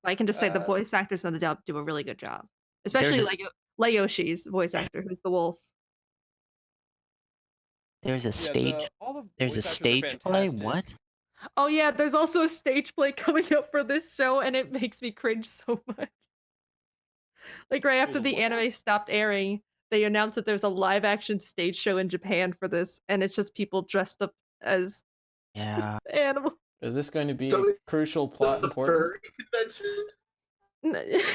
I can just say the Uh, voice actors on the dub do a really good job. There's Especially a, Layoshi's voice actor, who's the wolf. there's a yeah, stage. all the There's a voice actors are stage play. fantastic. What? Oh yeah, there's also a stage play coming up for this show, and it makes me cringe so much. Like right after Wait, the what? anime stopped airing, they announced that there's a live action stage show in Japan for this, and it's just people dressed up as Yeah. animals. Is this going to be So crucial plot The important? furry convention.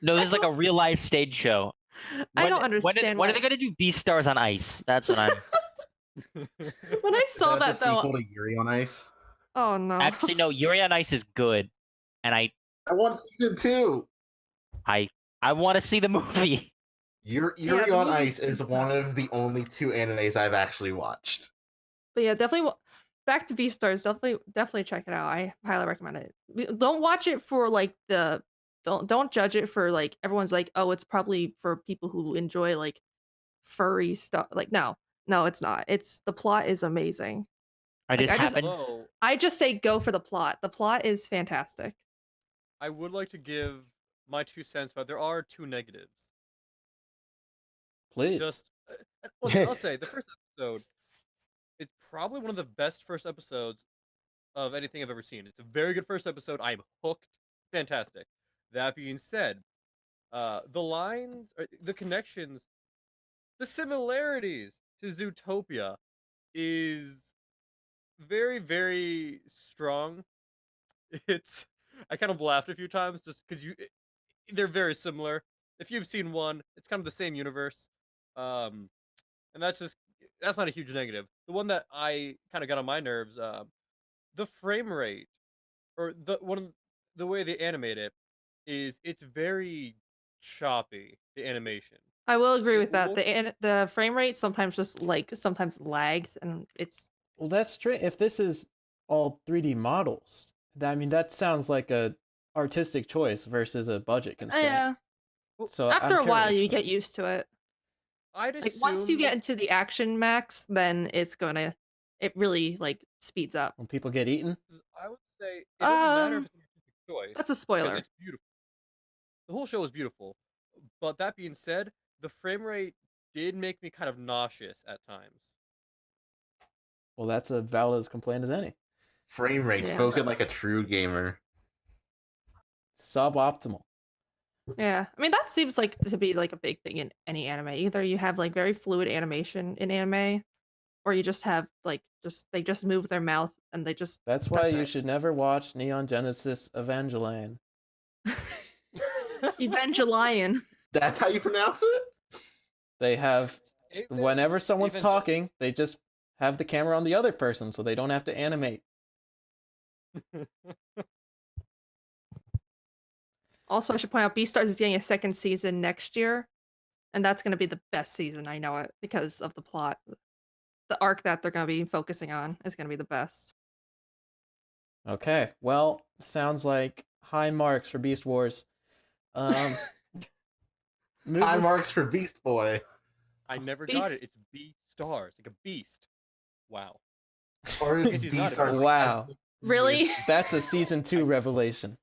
No, there's like a real life stage show. I don't understand When why. are they gonna do Beastars on Ice? That's what I'm. When I saw Is that the though, sequel to Yuri on Ice? oh no. Actually, no. Yuri on Ice is good, and I want season 2. I want to see the movie. Yuri the on movie Ice is is one of the only 2 animes I've actually watched. But yeah, definitely back to Beastars. Definitely check it out. I highly recommend it. Don't watch it for like don't judge it for like everyone's like, oh, it's probably for people who enjoy like furry stuff. Like no, it's not. It's the plot is amazing. I Like, just happened. Although, I just say go for the plot. The plot is fantastic. I would like to give my 2 cents, but there are 2 negatives. Please. Just, listen, I'll say the first episode, it's probably one of the best first episodes of anything I've ever seen. It's a very good first episode. I'm hooked. Fantastic. That being said, the lines, the connections, the similarities to Zootopia is very, very strong. It's, I kind of laughed a few times just because they're very similar. If you've seen one, it's kind of the same universe. And that's not a huge negative. The one that I kind of got on my nerves, the frame rate, or the way they animate it, it's very choppy. The animation. I will agree with that. Look- The frame rate sometimes just sometimes lags, and it's Well, that's true. If this is all 3D models, that sounds like a artistic choice versus a budget constraint. yeah. So After I'm a while, curious, you like, get used to it. I'd Like once you assume get into the action max, then it really like speeds up. When people get eaten, I would say it doesn't matter if Um, it's an artistic choice that's a because spoiler. it's beautiful. The whole show is beautiful, but that being said, the frame rate did make me kind of nauseous at times. well, that's a valid complaint as any. Frame rate, Yeah. spoken like a true gamer. Suboptimal. Yeah, I mean that seems like to be like a big thing in any anime. Either you have like very fluid animation in anime, or you just have like they just move their mouth and they just That's why you it. should never watch Neon Genesis Evangelion. Evangelion. That's how you pronounce it? They have, whenever someone's Even- talking, they just have the camera on the other person so they don't have to animate. Also, I should point out Beastars is getting a second season next year, and that's going to be the best season. I know it because of the plot. The arc that they're going to be focusing on is going to be the best. Okay, well, sounds like high marks for Beast Wars. High moving- marks for Beast Boy. I never Beast- got it. It's Beastars, like a beast. Wow. Or is Guess he's not Beastars? a- Wow. Really? That's a season 2 revelation.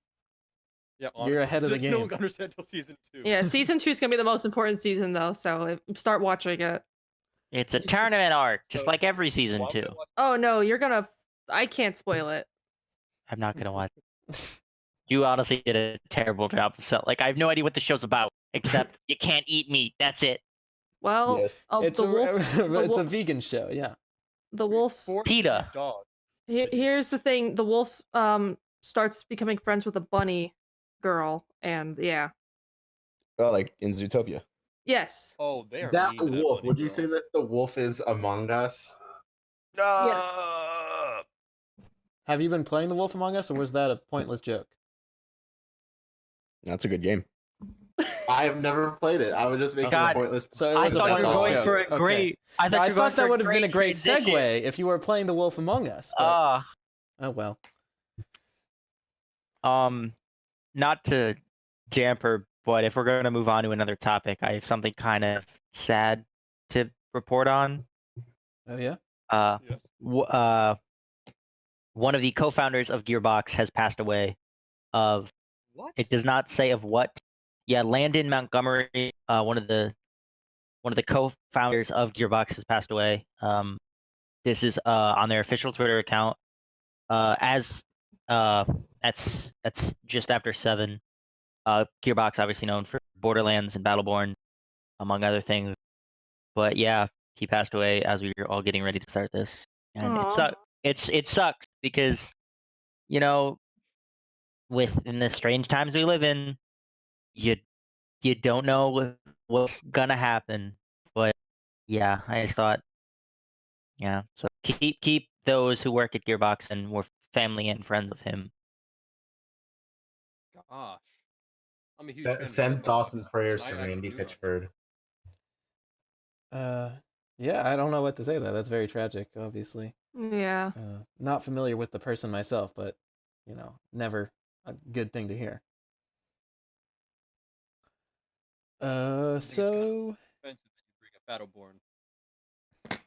Yeah, You're ahead of the No game. one can understand until season 2. Yeah, season 2 is going to be the most important season, though, so start watching it. It's a tournament arc, just So, like every season Well, I'm too. gonna watch- Oh, no, you're going to... I can't spoil it. I'm not gonna watch. You honestly did a terrible job of like I have no idea what the show's about, except you can't eat meat. That's it. Well, Yes. It's the a wolf... it's a vegan show, yeah. The wolf... Four PETA. dogs. Here's the thing. The wolf starts becoming friends with a bunny girl, and yeah. Oh, like in Zootopia. Yes. Oh, they are That mean to that wolf. bunny Would you girl. say that the wolf is Among Us? Have you been playing The Wolf Among Us, or was that a pointless joke? That's a good game. I have never played it. I was just making God. a pointless. So it I was a thought you were pointless going joke. for a Okay. great. I you were going thought that for would have been a great transition. segue if you were playing The Wolf Among Us. But, oh well. Not to jamper, but if we're going to move on to another topic, I have something kind of sad to report on. Oh yeah. Yes. One of the co-founders of Gearbox has passed away. Of What? it does not say of what. Yeah, Landon Montgomery, one of the co-founders of Gearbox, has passed away. This is on their official Twitter account. That's just after 7. Gearbox, obviously known for Borderlands and Battleborn, among other things. But yeah, he passed away as we were all getting ready to start this, and Aw. it sucks because, you know, in the strange times we live in, you don't know what's gonna happen. But yeah, I just thought, yeah. So keep those who work at Gearbox and were family and friends of him. Gosh. I'm a huge fan of Send Gearbox. thoughts and prayers I to actually Randy do love it. Pitchford. Yeah, I don't know what to say to that. That's very tragic, obviously. Yeah. Not familiar with the person myself, but never a good thing to hear. it's So Expensive that you bring up Battleborn.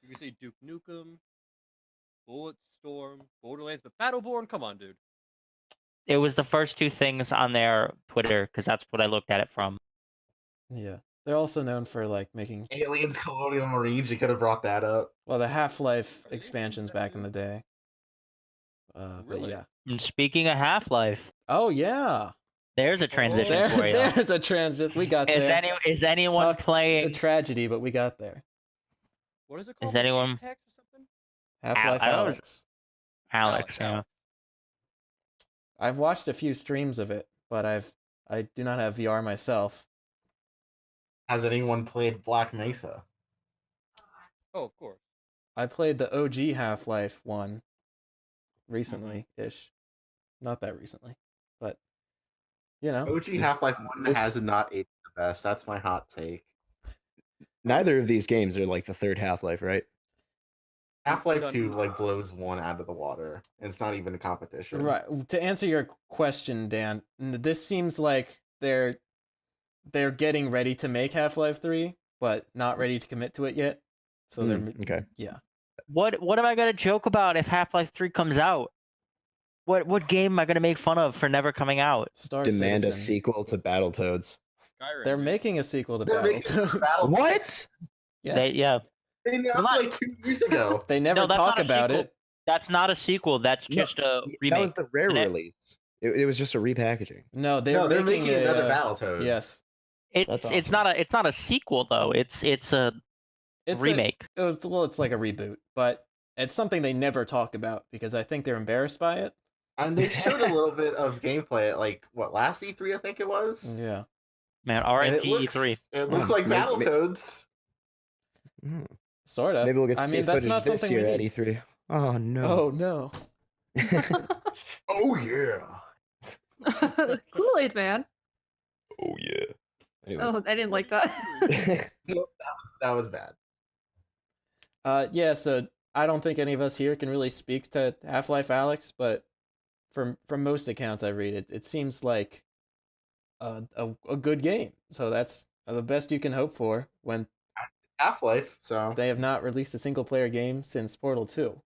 You can say Duke Nukem, Bulletstorm, Borderlands, but Battleborn, come on, dude. It was the first 2 things on their Twitter because that's what I looked at it from. yeah, they're also known for like making Aliens, Colonial Marines. You could have brought that up. the Half-Life Are they expansions back in the day. But Really? yeah. And speaking of Half-Life, Oh yeah. there's a transition There, for you. there's a transition. We got there. Is anyone Talk a playing tragedy, but we got there. What is it called? Is anyone- Apex or something? Half-Life I was- Alyx. Alex? Yeah. I've watched a few streams of it, but I do not have VR myself. Has anyone played Black Mesa? Oh, of course. I played the OG Half-Life one recently-ish. Not that recently, but OG Half-Life 1 this- has not aged the best. That's my hot take. Neither of these games are like the third Half-Life, right? Half-Life Done. 2 like blows 1 out of the water. And it's not even a competition. right. To answer your question, Dan, this seems like they're they're getting ready to make Half-Life 3, but not ready to commit to it yet. So they're okay. yeah. What am I gonna joke about if Half-Life 3 comes out? What game am I gonna make fun of for never coming out? Star Demand a Citizen. sequel to Battletoads. Skyrim, They're dude. making a sequel to They're making Battletoads. Battle. What? Yes. Yeah. They announced Well, not- like 2 years ago. They never No, that's talk not a about sequel. it. That's not a sequel. That's No, just a remake. That was the rare isn't it? release. It was just a repackaging. No, they're They're making, making another a, Battletoads. Yes. It's That's it's not a sequel though. It's a It's remake. it's like a reboot, but it's something they never talk about because I think they're embarrassed by it. And they showed a little bit of gameplay at like what last E3 I think it was. Yeah. Man, And it RIP looks, E3. it looks Oh, like maybe- Battletoads. Hmm. Sort of. Maybe we'll get to I see mean, that's footage not this something year we at need. E3. Oh no. Oh no. Oh yeah. Kool-Aid Man. Oh yeah. Anyways. Oh, I didn't like that. That was bad. Yeah, so I don't think any of us here can really speak to Half-Life Alyx, but from most accounts I read, it seems like a good game. So that's the best you can hope for when Half-Life, so they have not released a single player game since Portal 2.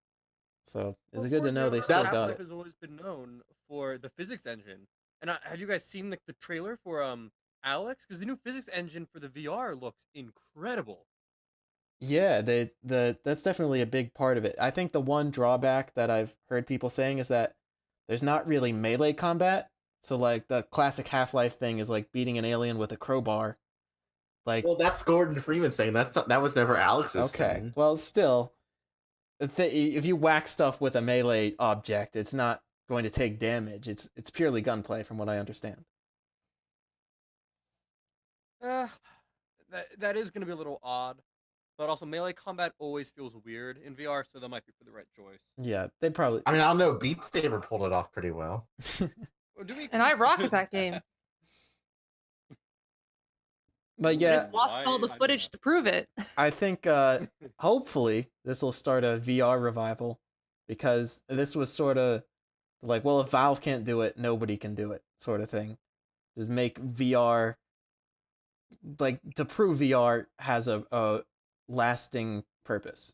So it's good to know they still got Half-Life it. has always been known for the physics engine. And have you guys seen like the trailer for Alyx? Because the new physics engine for the VR looks incredible. Yeah, that's definitely a big part of it. I think the one drawback that I've heard people saying is that there's not really melee combat. So like the classic Half-Life thing is like beating an alien with a crowbar. Like well, that's Gordon Freeman saying that was never Alex's okay, thing. well still, if you whack stuff with a melee object, it's not going to take damage. It's purely gunplay, from what I understand. That is going to be a little odd. But also, melee combat always feels weird in VR, so that might be for the right choice. Yeah, they probably. I mean, I don't know. Beat Saber pulled it off pretty well. Or do we And I rock consider with that game. But I yeah, just lost all the I footage know. to prove it. I think hopefully this will start a VR revival, because this was sort of like, well, if Valve can't do it, nobody can do it, sort of thing. Just make VR, like, to prove VR has a lasting purpose.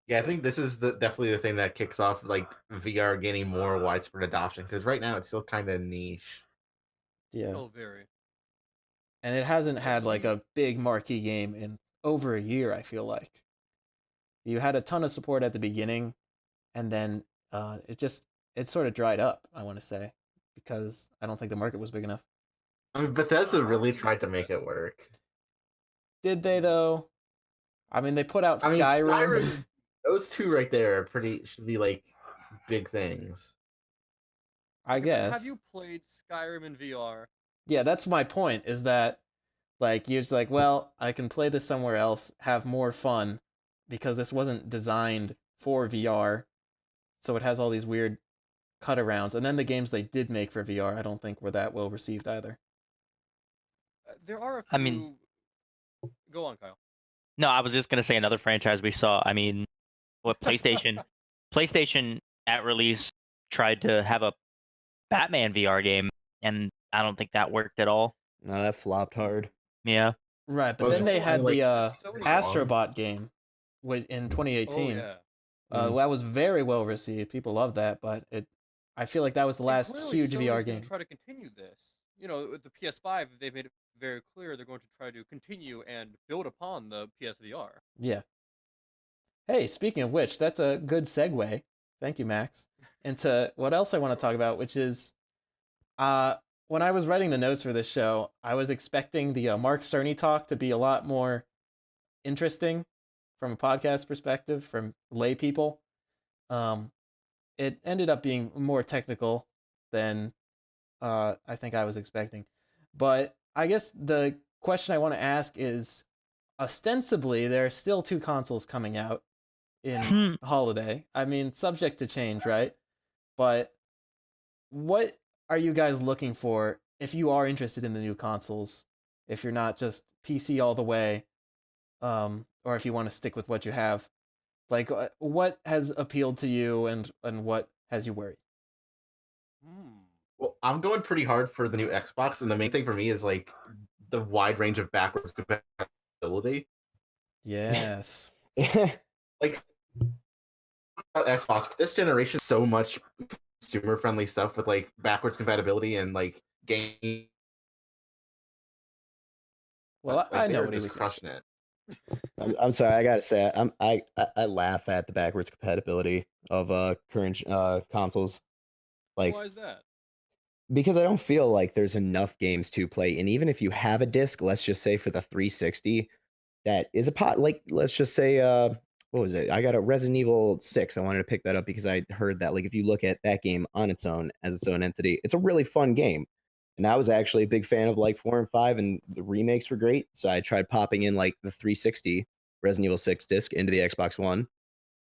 Yeah, I think this is definitely the thing that kicks off like VR gaining more widespread adoption, because right now it's still kind of niche. Yeah. Oh, very. And it hasn't had like a big marquee game in over a year, I feel like. You had a ton of support at the beginning, and then it sort of dried up, I want to say, because I don't think the market was big enough. I mean, Bethesda really tried to make it work. Did they though? I mean, they put out I mean, Skyrim. Those two right there should be like big things. I Okay, but guess. Have you played Skyrim in VR? Yeah, that's my point, is that like you're just like, well, I can play this somewhere else, have more fun, because this wasn't designed for VR. So it has all these weird cut-arounds. And then the games they did make for VR, I don't think were that well received either. There are a few... I mean- Go on, Kyle. No, I was just gonna say another franchise we saw. I mean, what PlayStation at release tried to have a Batman VR game, and I don't think that worked at all. No, that flopped hard. Yeah. Right, but Was then it they had like the so many Astrobot game in 2018. Oh, yeah. Well, that was very well received. People loved that, but I feel like that was the last Clearly, huge Sony's VR gonna game. Try to continue this. You know, with the PS5, they've made it very clear they're going to try to continue and build upon the PSVR. Yeah. Hey, speaking of which, that's a good segue. Thank you, Max. Into what else I want to talk about, which is, when I was writing the notes for this show, I was expecting the Mark Cerny talk to be a lot more interesting from a podcast perspective, from lay people. It ended up being more technical than I think I was expecting. But I guess the question I want to ask is, ostensibly, there are still 2 consoles coming out in holiday. I mean, subject to change, right? But what are you guys looking for if you are interested in the new consoles? If you're not just PC all the way, or if you want to stick with what you have, like what has appealed to you and what has you worried? Well, I'm going pretty hard for the new Xbox, and the main thing for me is like the wide range of backwards compatibility. Yes. Like Xbox, this generation, so much consumer friendly stuff with like backwards compatibility and like game. Well, Like, I know they're what he just was gonna crushing it. I'm sorry, I gotta say, I laugh at the backwards compatibility of current consoles, like Why is that? because I don't feel like there's enough games to play. And even if you have a disc, let's just say for the 360, that is a pot. Like let's just say, what was it? I got a Resident Evil 6. I wanted to pick that up because I heard that like if you look at that game on its own as its own entity, it's a really fun game. And I was actually a big fan of like 4 and 5, and the remakes were great. So I tried popping in like the 360 Resident Evil 6 disc into the Xbox One,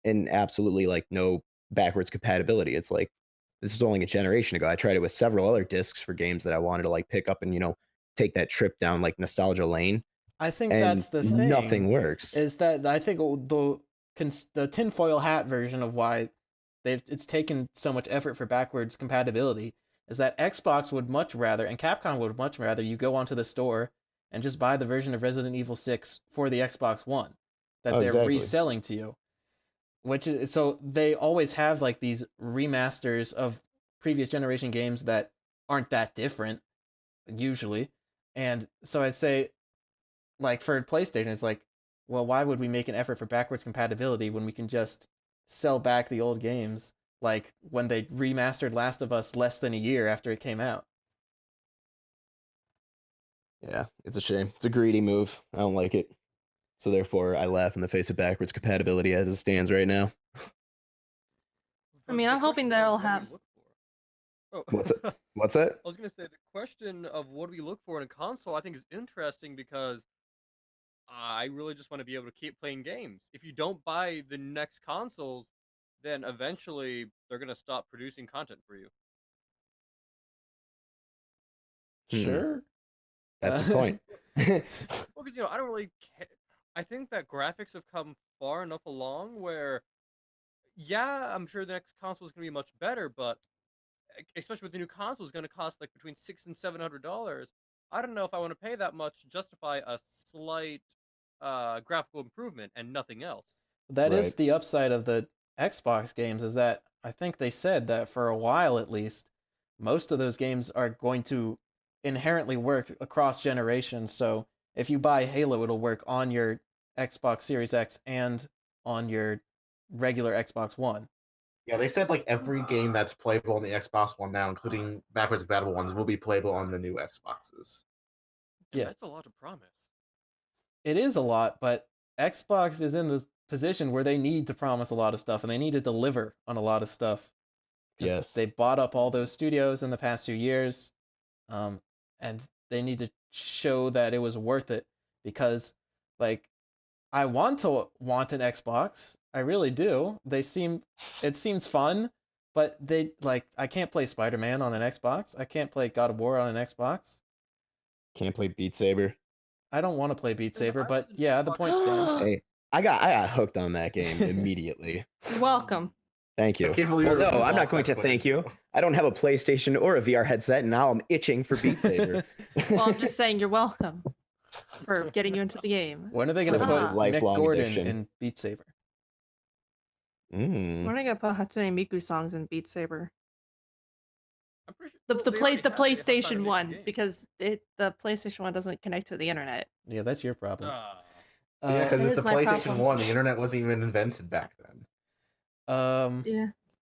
and absolutely like no backwards compatibility. It's like this is only a generation ago. I tried it with several other discs for games that I wanted to like pick up and take that trip down like nostalgia lane, I think and that's the nothing thing. works. Is that I think the tinfoil hat version of why it's taken so much effort for backwards compatibility is that Xbox would much rather, and Capcom would much rather, you go onto the store and just buy the version of Resident Evil 6 for the Xbox One that Oh, they're exactly. reselling to you. Which is, so they always have like these remasters of previous generation games that aren't that different usually. And so I'd say, like, for PlayStation, it's like, well, why would we make an effort for backwards compatibility when we can just sell back the old games, like when they remastered Last of Us less than a year after it came out? Yeah, it's a shame. It's a greedy move. I don't like it. So therefore, I laugh in the face of backwards compatibility as it stands right now. I mean, I'm hoping question they'll of what we have- look for- Oh. What's it? What's that? I was gonna say the question of what we look for in a console, I think, is interesting because I really just want to be able to keep playing games. If you don't buy the next consoles, then eventually they're gonna stop producing content for you. Sure. That's the point. Well, because I don't really care. I think that graphics have come far enough along where, yeah, I'm sure the next console is gonna be much better, but especially with the new console, is gonna cost like between $600 and $700. I don't know if I want to pay that much to justify a slight graphical improvement and nothing else. That is Right. the upside of the Xbox games, is that I think they said that for a while at least, most of those games are going to inherently work across generations. So if you buy Halo, it'll work on your Xbox Series X and on your regular Xbox One. Yeah, they said like every game that's playable on the Xbox One now, including backwards compatible ones, will be playable on the new Xboxes. Yeah. That's a lot to promise. It is a lot, but Xbox is in this position where they need to promise a lot of stuff and they need to deliver on a lot of stuff. 'Cause Yes. they bought up all those studios in the past few years, and they need to show that it was worth it, because, like, I want an Xbox. I really do. It seems fun, but I can't play Spider-Man on an Xbox. I can't play God of War on an Xbox. Can't play Beat Saber. I don't want to play Beat And Saber, I but wasn't yeah, the Xbox point stands. Hey, I got hooked on that game immediately. You're welcome. Thank you. I can't believe Well, you no, were I'm not off going that to thank footage, you. though. I don't have a PlayStation or a VR headset, and now I'm itching for Beat Saber. Well, I'm just saying you're welcome for getting you into the game. When are they going to Ah. put Mick Lifelong Gordon addiction. in Beat Saber? Mm. When are they gonna put Hatsune Miku songs in Beat Saber? I'm pretty sure The well, they already the have it. They have PlayStation Simon one, Making Games. because the PlayStation one doesn't connect to the internet. Yeah, that's your problem. Ah. Yeah, because That it's is the my PlayStation problem. 1. The internet wasn't even invented back then.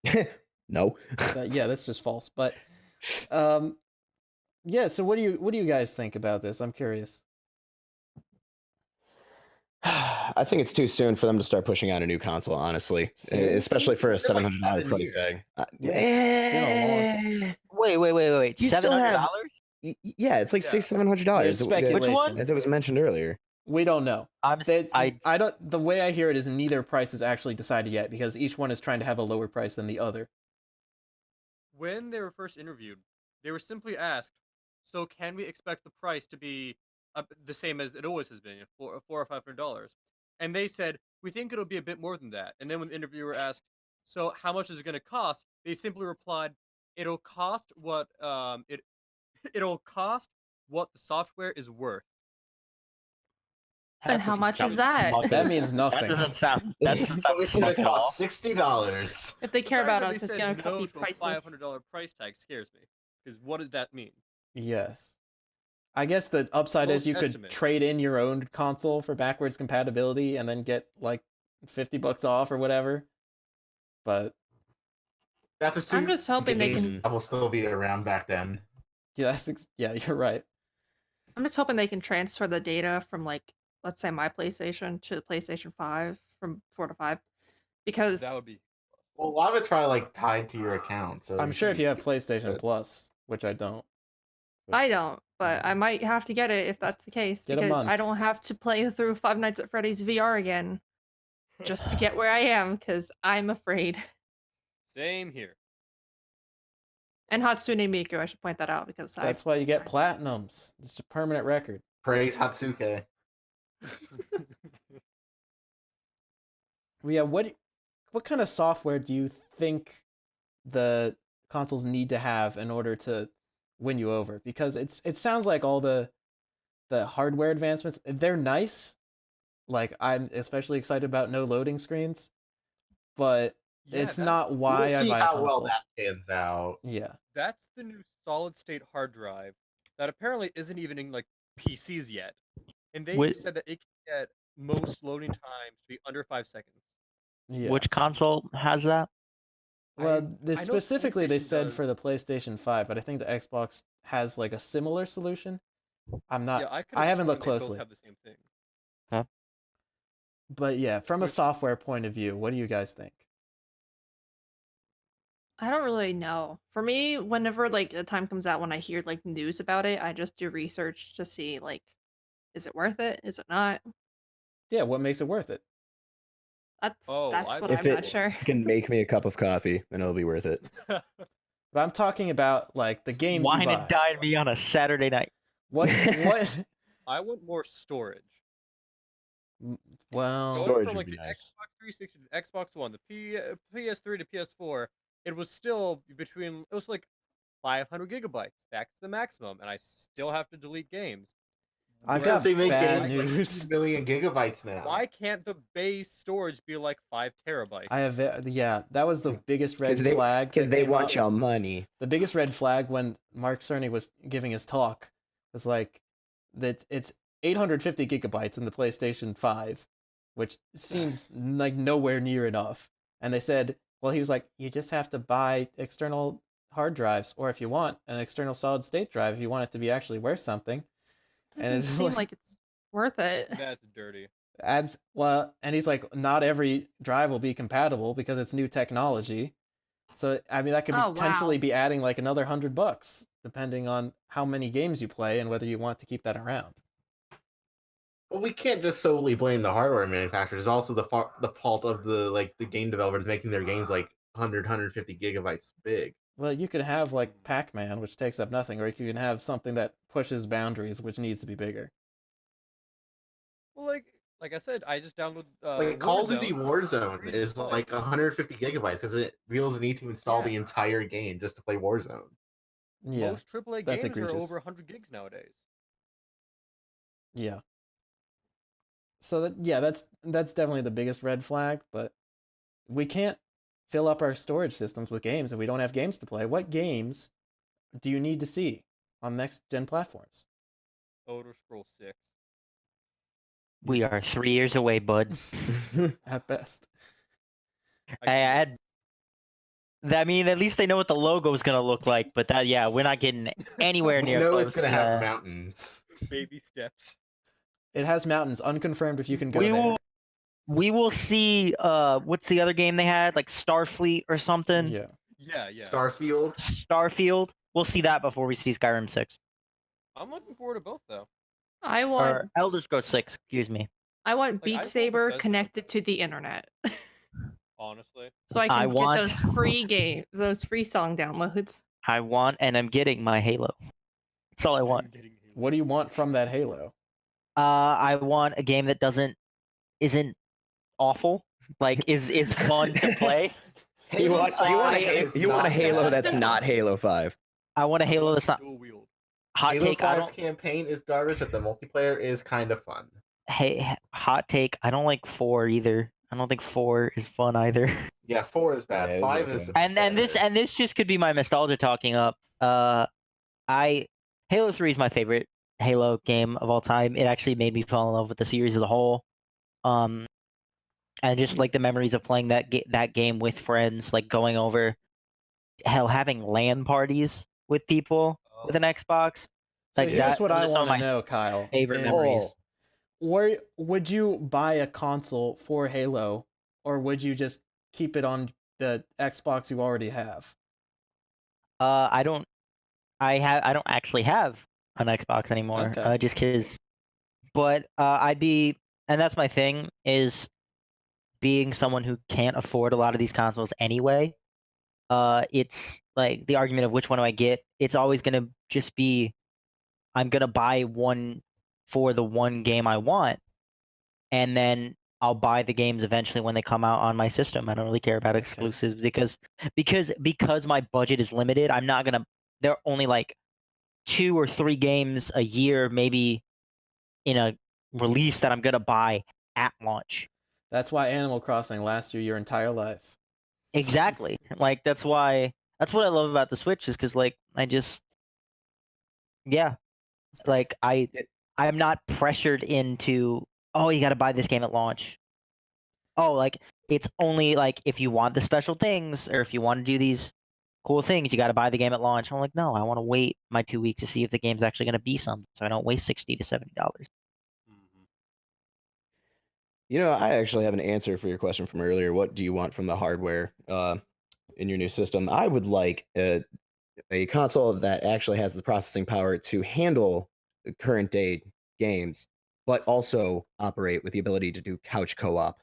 Yeah. No. Yeah, that's just false. But, yeah. So what do you guys think about this? I'm curious. I think it's too soon for them to start pushing out a new console, honestly, Seriously? especially for a It's been like $700 7 price years. tag. Yeah, it's been a long time. Wait. You still have- $700? Yeah, it's like Yeah. $600, $700. There's Which speculation. one? As it was mentioned earlier. We don't know. I I don't. The way I hear it is neither price is actually decided yet, because each one is trying to have a lower price than the other. When they were first interviewed, they were simply asked, "So can we expect the price to be the same as it always has been, $400 or $500?" And they said, "We think it'll be a bit more than that." And then when the interviewer asked, "So how much is it going to cost?" They simply replied, "It'll cost what it'll cost what the software is worth. And That how doesn't much sound is that? much That of- means nothing. That doesn't So sound it's smart gonna at all. cost $60. If they The care fact about that us, they it's said gonna no be to a priceless. $500 price tag scares me. Because what does that mean? Yes. I guess the upside is Most you could estimate. trade in your own console for backwards compatibility and then get like $50 off or whatever. But That's assuming just hoping they games can- will still be around back then. yeah, yeah, you're right. I'm just hoping they can transfer the data from like, let's say my PlayStation to the PlayStation 5 from 4 to 5, because That would be. Well, a lot of it's probably like tied to your account. So I'm sure if you have play PlayStation Plus, which I don't. I don't, but I might have to get it if that's the case, Get a because I month. don't have to play through Five Nights at Freddy's VR again just to get where I am, because I'm afraid. Same here. And Hatsune Miku, I should point that out, because That's why you get platinums. It's a permanent record. Praise Hatsuke. Yeah, what kind of software do you think the consoles need to have in order to win you over? Because it sounds like all the hardware advancements, they're nice. Like, I'm especially excited about no loading screens, but Yeah, it's that's- not why We'll I see buy a how console. well that pans out. Yeah. That's the new solid state hard drive that apparently isn't even in like PCs yet. And they Wait. said that it can get most loading times to be under 5 seconds. Yeah. Which console has that? Well, I know specifically they PlayStation said does. for the PlayStation 5, but I think the Xbox has like a similar solution. I'm not. Yeah, I haven't looked they both closely. have the same thing. But yeah, from a Which- software point of view, what do you guys think? I don't really know. For me, whenever like the time comes out when I hear like news about it, I just do research to see like, is it worth it? Is it not? Yeah, what makes it worth it? That's Oh, that's I- what If I'm it not sure. can make me a cup of coffee, then it'll be worth it. But I'm talking about like the games Wine you buy. and dine me on a Saturday night. What? I want more storage. Well, Going Storage from would like be the nice. Xbox 360 to Xbox One, the PS3 to PS4, it was still between, it was like 500 gigabytes. That's the maximum, and I still have to delete games. I've Because got they make bad games like news. 2 million gigabytes now. Why can't the base storage be like 5 terabytes? I have. Yeah, that was the biggest red Because they flag. because that they came want up. your money. The biggest red flag when Mark Cerny was giving his talk was like that it's 850 gigabytes in the PlayStation 5, which seems like nowhere near enough. And they said, well, he was like, you just have to buy external hard drives, or if you want an external solid state drive, if you want it to be actually worth something. And Doesn't it's seem like it's worth it. That's dirty. adds well, and he's like, not every drive will be compatible because it's new technology. So I mean, that could Oh, wow. potentially be adding like another $100, depending on how many games you play and whether you want to keep that around. Well, we can't just solely blame the hardware manufacturers. It's also the fault of the game developers making their games like 150 gigabytes big. Well, you could have like Pac-Man, which takes up nothing, or you can have something that pushes boundaries, which needs to be bigger. Well, like I said, I just downloaded Like Call of Warzone. Duty Warzone is like 150 gigabytes because it feels the need to install Yeah. the entire game just to play Warzone. Yeah, Most AAA that's games are egregious. over 100 gigs nowadays. yeah. So that's definitely the biggest red flag. But we can't fill up our storage systems with games if we don't have games to play. What games do you need to see on next gen platforms? Elder Scrolls 6. We are 3 years away, bud. At best. I mean, at least they know what the logo is gonna look like. But that, yeah, we're not getting anywhere You near. know close it's gonna to have that. mountains. Baby steps. It has mountains, unconfirmed if you can go We there. We will see. What's the other game they had? Like Starfleet or something. Yeah. Yeah. Starfield. Starfield. We'll see that before we see Skyrim 6 I'm looking forward to both though. I want or Elder Scrolls 6. Excuse me. I want Like, I Beat want Saber Bethesda. connected to the internet, Honestly. so I I can get want- those those free song downloads. I want, and I'm getting my Halo. That's all I want. I'm getting Halo. What do you want from that Halo? I want a game that isn't awful. Like is fun to play. You want Halo a 5 is Halo not that's bad. not Halo 5. I want a Halo that's not. Dual wield. hot Halo take. I 5's don't. campaign is garbage, but the multiplayer is kind of fun. Hey, hot take. I don't like 4 either. I don't think 4 is fun either. Yeah, 4 is bad. Yeah, it was 5 okay. is And this just could be my nostalgia talking up. I Halo 3 is my favorite Halo game of all time. It actually made me fall in love with the series as a whole. And just like the memories of playing that game with friends, like going over, hell, having LAN parties with people with an Xbox. So Like here's that. what Those I are some want of to my know, Kyle. favorite is, memories. Or would you buy a console for Halo, or would you just keep it on the Xbox you already have? I don't. I don't actually have an Xbox anymore. Okay. Just because. But I'd be, and that's my thing is being someone who can't afford a lot of these consoles anyway. It's like the argument of which one do I get. It's always gonna just be I'm gonna buy one for the one game I want, and then I'll buy the games eventually when they come out on my system. I don't really care about Okay. exclusives because my budget is limited. I'm not gonna. There are only like 2 or 3 games a year, maybe in a release that I'm gonna buy at launch. That's why Animal Crossing lasts you your entire life. Exactly. Like that's what I love about the Switch is because like I just yeah like I'm not pressured into oh you got to buy this game at launch. Oh like it's only like if you want the special things or if you want to do these cool things you got to buy the game at launch. I'm like no I want to wait my 2 weeks to see if the game's actually going to be something so I don't waste $60 to $70. You know, I actually have an answer for your question from earlier. What do you want from the hardware in your new system? I would like a console that actually has the processing power to handle the current day games, but also operate with the ability to do couch co-op.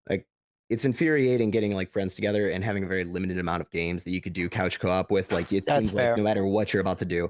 Like, it's infuriating getting like friends together and having a very limited amount of games that you could do couch co-op with. Like, it That's seems like fair. no matter what you're about to do,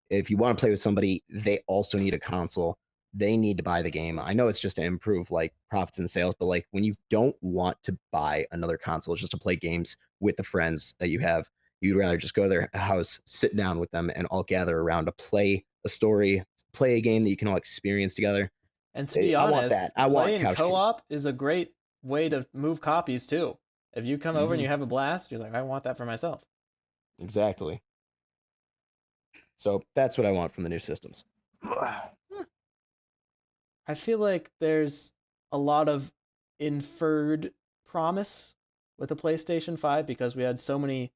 if you want to play with somebody, they also need a console. They need to buy the game. I know it's just to improve like profits and sales, but like when you don't want to buy another console just to play games with the friends that you have, you'd rather just go to their house, sit down with them, and all gather around to play a story, play a game that you can all experience together. And to be I want honest, that. I want playing couch co-op is a great way to move copies too. If you come over and Mhm. you have a blast, you're like, I want that for myself. Exactly. So that's what I want from the new systems. I feel like there's a lot of inferred promise with the PlayStation 5 because we had so many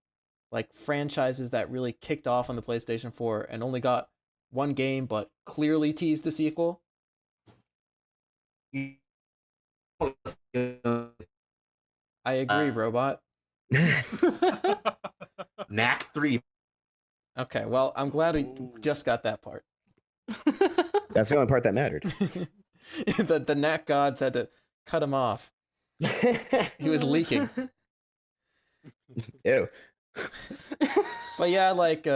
like franchises that really kicked off on the PlayStation 4 and only got one game but clearly teased a sequel. I agree, Robot. Knack 3. Okay, well, I'm glad we just got that part. That's the only part that mattered. the Knack gods had to cut him off. He was leaking. Ew. But yeah, like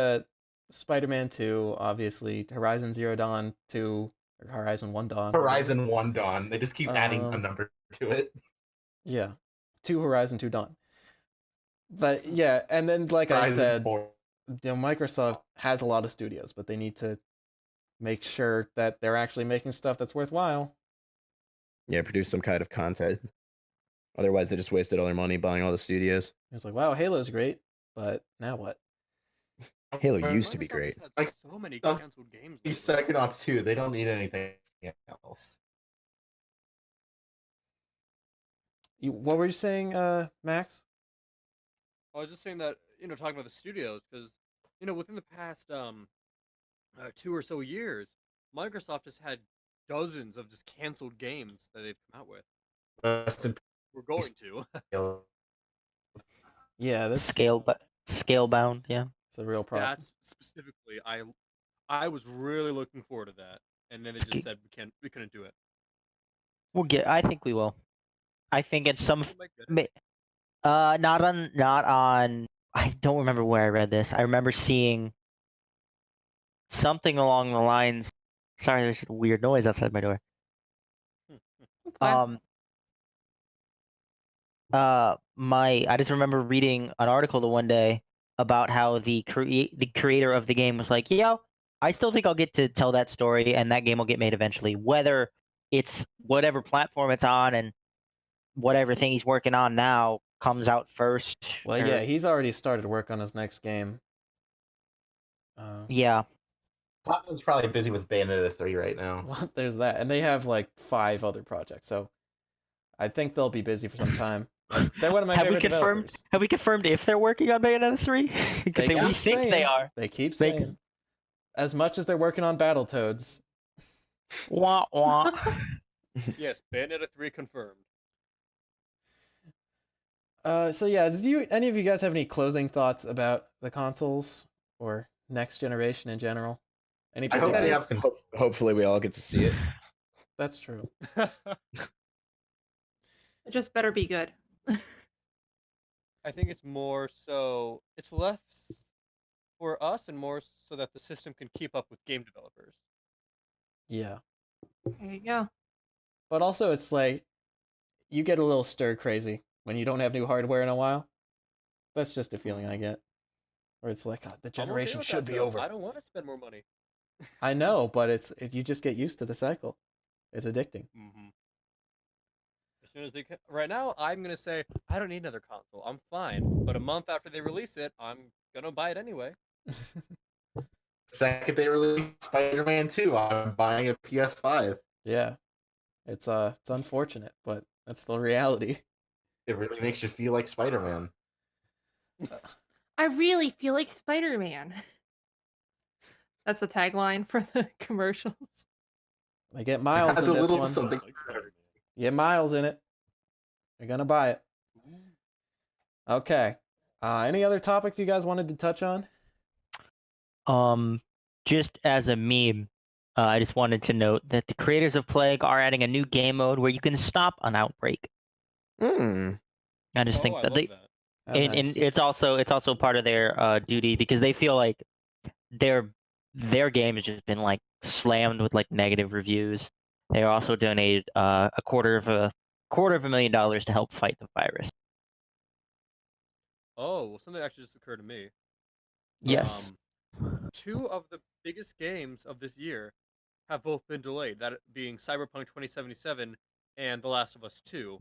Spider-Man 2, obviously, Horizon Zero Dawn 2, or Horizon 1 Dawn. Horizon 1 Dawn. They just keep adding a Um, number to it. Yeah. 2 Horizon 2 Dawn. But yeah, and then like I Horizon said, 4. Microsoft has a lot of studios, but they need to make sure that they're actually making stuff that's worthwhile. Yeah, produce some kind of content. Otherwise, they just wasted all their money buying all the studios. It's like, wow, Halo's great, but now what? Halo used to be Microsoft great. has had Like, so many those- canceled games. These lately. Psychonauts 2, they don't need anything else. What were you saying, Max? I was just saying that talking about the studios because within the past 2 or so years, Microsoft has had dozens of just canceled games that they've come out with. Rest in We're going to. peace. Yeah, that's Scale bound, yeah. a real problem. That's specifically, I was really looking forward to that, and then they just said we couldn't do it. I think we will. I think it's some We might get it. not on I don't remember where I read this. I remember seeing something along the lines sorry, there's a weird noise outside my door. That's fine. I just remember reading an article the one day about how the creator of the game was like, I still think I'll get to tell that story, and that game will get made eventually. Whether it's whatever platform it's on, and whatever thing he's working on now comes out first. Well, or- yeah, he's already started work on his next game. yeah. Platinum's probably busy with Bayonetta 3 right now. Well, there's that, and they have like 5 other projects, so I think they'll be busy for some time. Like, they're one of my Have we favorite confirmed? developers. Have we confirmed if they're working on Bayonetta 3? Because we keep think they saying- are. They keep They- saying, as much as they're working on Battletoads. Wah wah. Yes, Bayonetta 3 confirmed. So yeah, any of you guys have any closing thoughts about the consoles or next generation in general? Any I hope they particular- have Hopefully, we all get to see it. That's true. It just better be good. I think it's more so it's less for us and more so that the system can keep up with game developers. Yeah. There you go. But also, it's like, you get a little stir crazy when you don't have new hardware in a while. That's just a feeling I get. Where it's like, God, the I'm okay generation with should that, be though. over. I don't want to spend more money. I know, but you just get used to the cycle. It's addicting. Mm-hmm. As soon as they right now, I'm gonna say I don't need another console. I'm fine. But a month after they release it, I'm gonna buy it anyway. The second they release Spider-Man 2, I'm buying a PS5. Yeah. It's unfortunate, but that's the reality. It really makes you feel like Spider-Man. I really feel like Spider-Man. That's the tagline for the commercials. They get Miles Has in a this little one. something. You get Miles in it. You're gonna buy it. Okay. Any other topics you guys wanted to touch on? Just as a meme, I just wanted to note that the creators of Plague are adding a new game mode where you can stop an outbreak. Hmm. I just Oh, think I that love they, that. Oh, and nice. it's also part of their duty, because they feel like their game has just been like slammed with like negative reviews. They also donated a quarter of $250,000 to help fight the virus. Oh, well, something actually just occurred to me. Yes. 2 of the biggest games of this year have both been delayed. That being Cyberpunk 2077 and The Last of Us 2,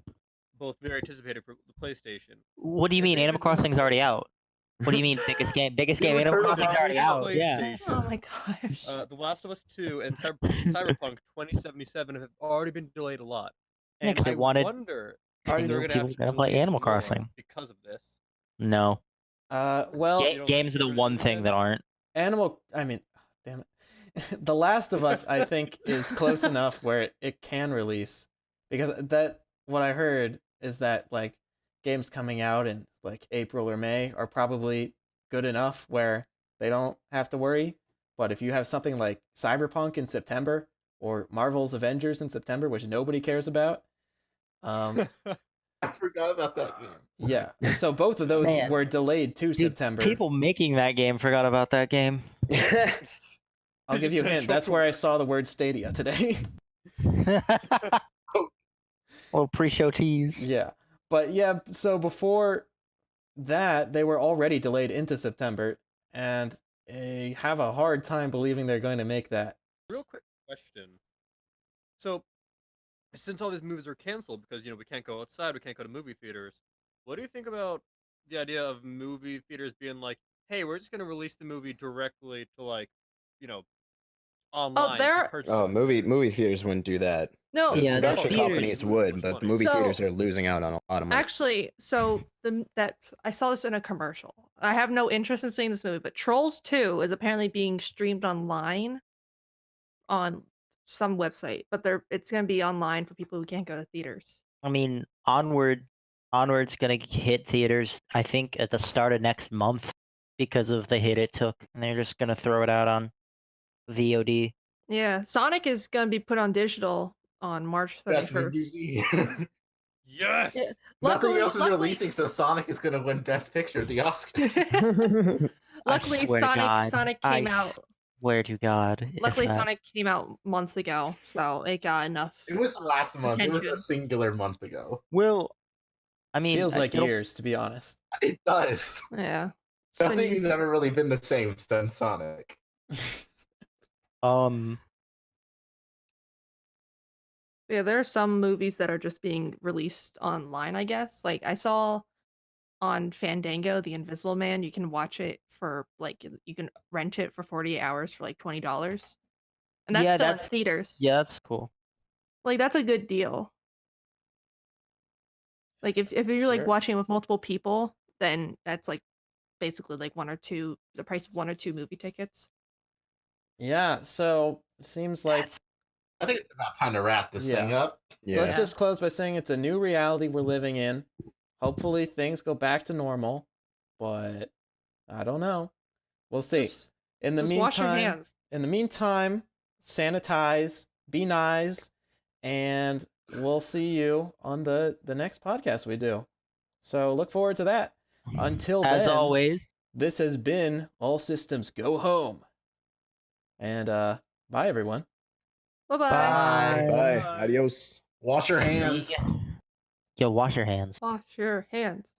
both very anticipated for the PlayStation. What do you And mean? they've Animal been doing Crossing's so- already out. What do you mean biggest game? Biggest game. Game of Animal Thrones Crossing's already out. Yeah. PlayStation. Oh my gosh. The Last of Us 2 and Cyberpunk 2077 have already been delayed a lot. Yeah, And 'cause they I wanted wonder Are if you- they're going to people have to gonna play delay Animal more Crossing. because of this. No. Well, You don't Games are think the they're one gonna do thing that? that aren't. damn it. The Last of Us, I think, is close enough where it can release, because what I heard is that like games coming out in like April or May are probably good enough where they don't have to worry. But if you have something like Cyberpunk in September or Marvel's Avengers in September, which nobody cares about, I forgot about that game. yeah. So both of those Man. were delayed to Dude, September. people making that game forgot about that game. I'll give you a hint. That's where I saw the word Stadia today. Little pre-show tease. Yeah. But yeah, so before that, they were already delayed into September, and I have a hard time believing they're going to make that. Real quick question. So, since all these movies are canceled because we can't go outside, we can't go to movie theaters, what do you think about the idea of movie theaters being like, "Hey, we're just going to release the movie directly to online there- to purchase Oh, it?" movie theaters wouldn't do that. No, The Yeah, that's- production theaters companies lose would, much but money. movie theaters So- are losing out on a lot of money. actually, so that I saw this in a commercial. I have no interest in seeing this movie, but Trolls 2 is apparently being streamed online on some website, but it's going to be online for people who can't go to theaters. I mean, Onward's gonna hit theaters, I think, at the start of next month because of the hit it took, and they're just gonna throw it out on VOD. Yeah, Sonic is going to be put on digital on March That's 31st. movie. Yes. Yeah. Nothing else is luckily- releasing, so Sonic is gonna win Best Picture at the Oscars. Luckily, swear to God, Sonic I came out. Swear to God. if Luckily, that- Sonic came out months ago, so it got enough. It was last month. It was a Attention. singular month ago. Well, I mean, Feels like it'll- years, to be honest. It does. Yeah. It's been Nothing's years. never really been the same since Sonic. Yeah, there are some movies that are just being released online, I guess. Like I saw on Fandango, The Invisible Man, you can watch it for like you can rent it for 48 hours for like $20. And that's Yeah, still in theaters. yeah, that's cool. Like that's a good deal. Like if you're like Sure. watching with multiple people, then that's like basically like the price of 1 or 2 movie tickets. Yeah, so it seems like That's I think it's about time to wrap this Yeah. thing up. Yeah. let's just close by saying it's a new reality we're living in. Hopefully things go back to normal, but I don't know. We'll see. Just In the wash your meantime, hands. sanitize, be nice, and we'll see you on the next podcast we do. So look forward to that. Until as then, always. this has been All Systems Go Home. And bye everyone. Bye-bye. Bye. Bye. Bye. Adios. Wash your hands. Yo, wash your hands. Wash your hands.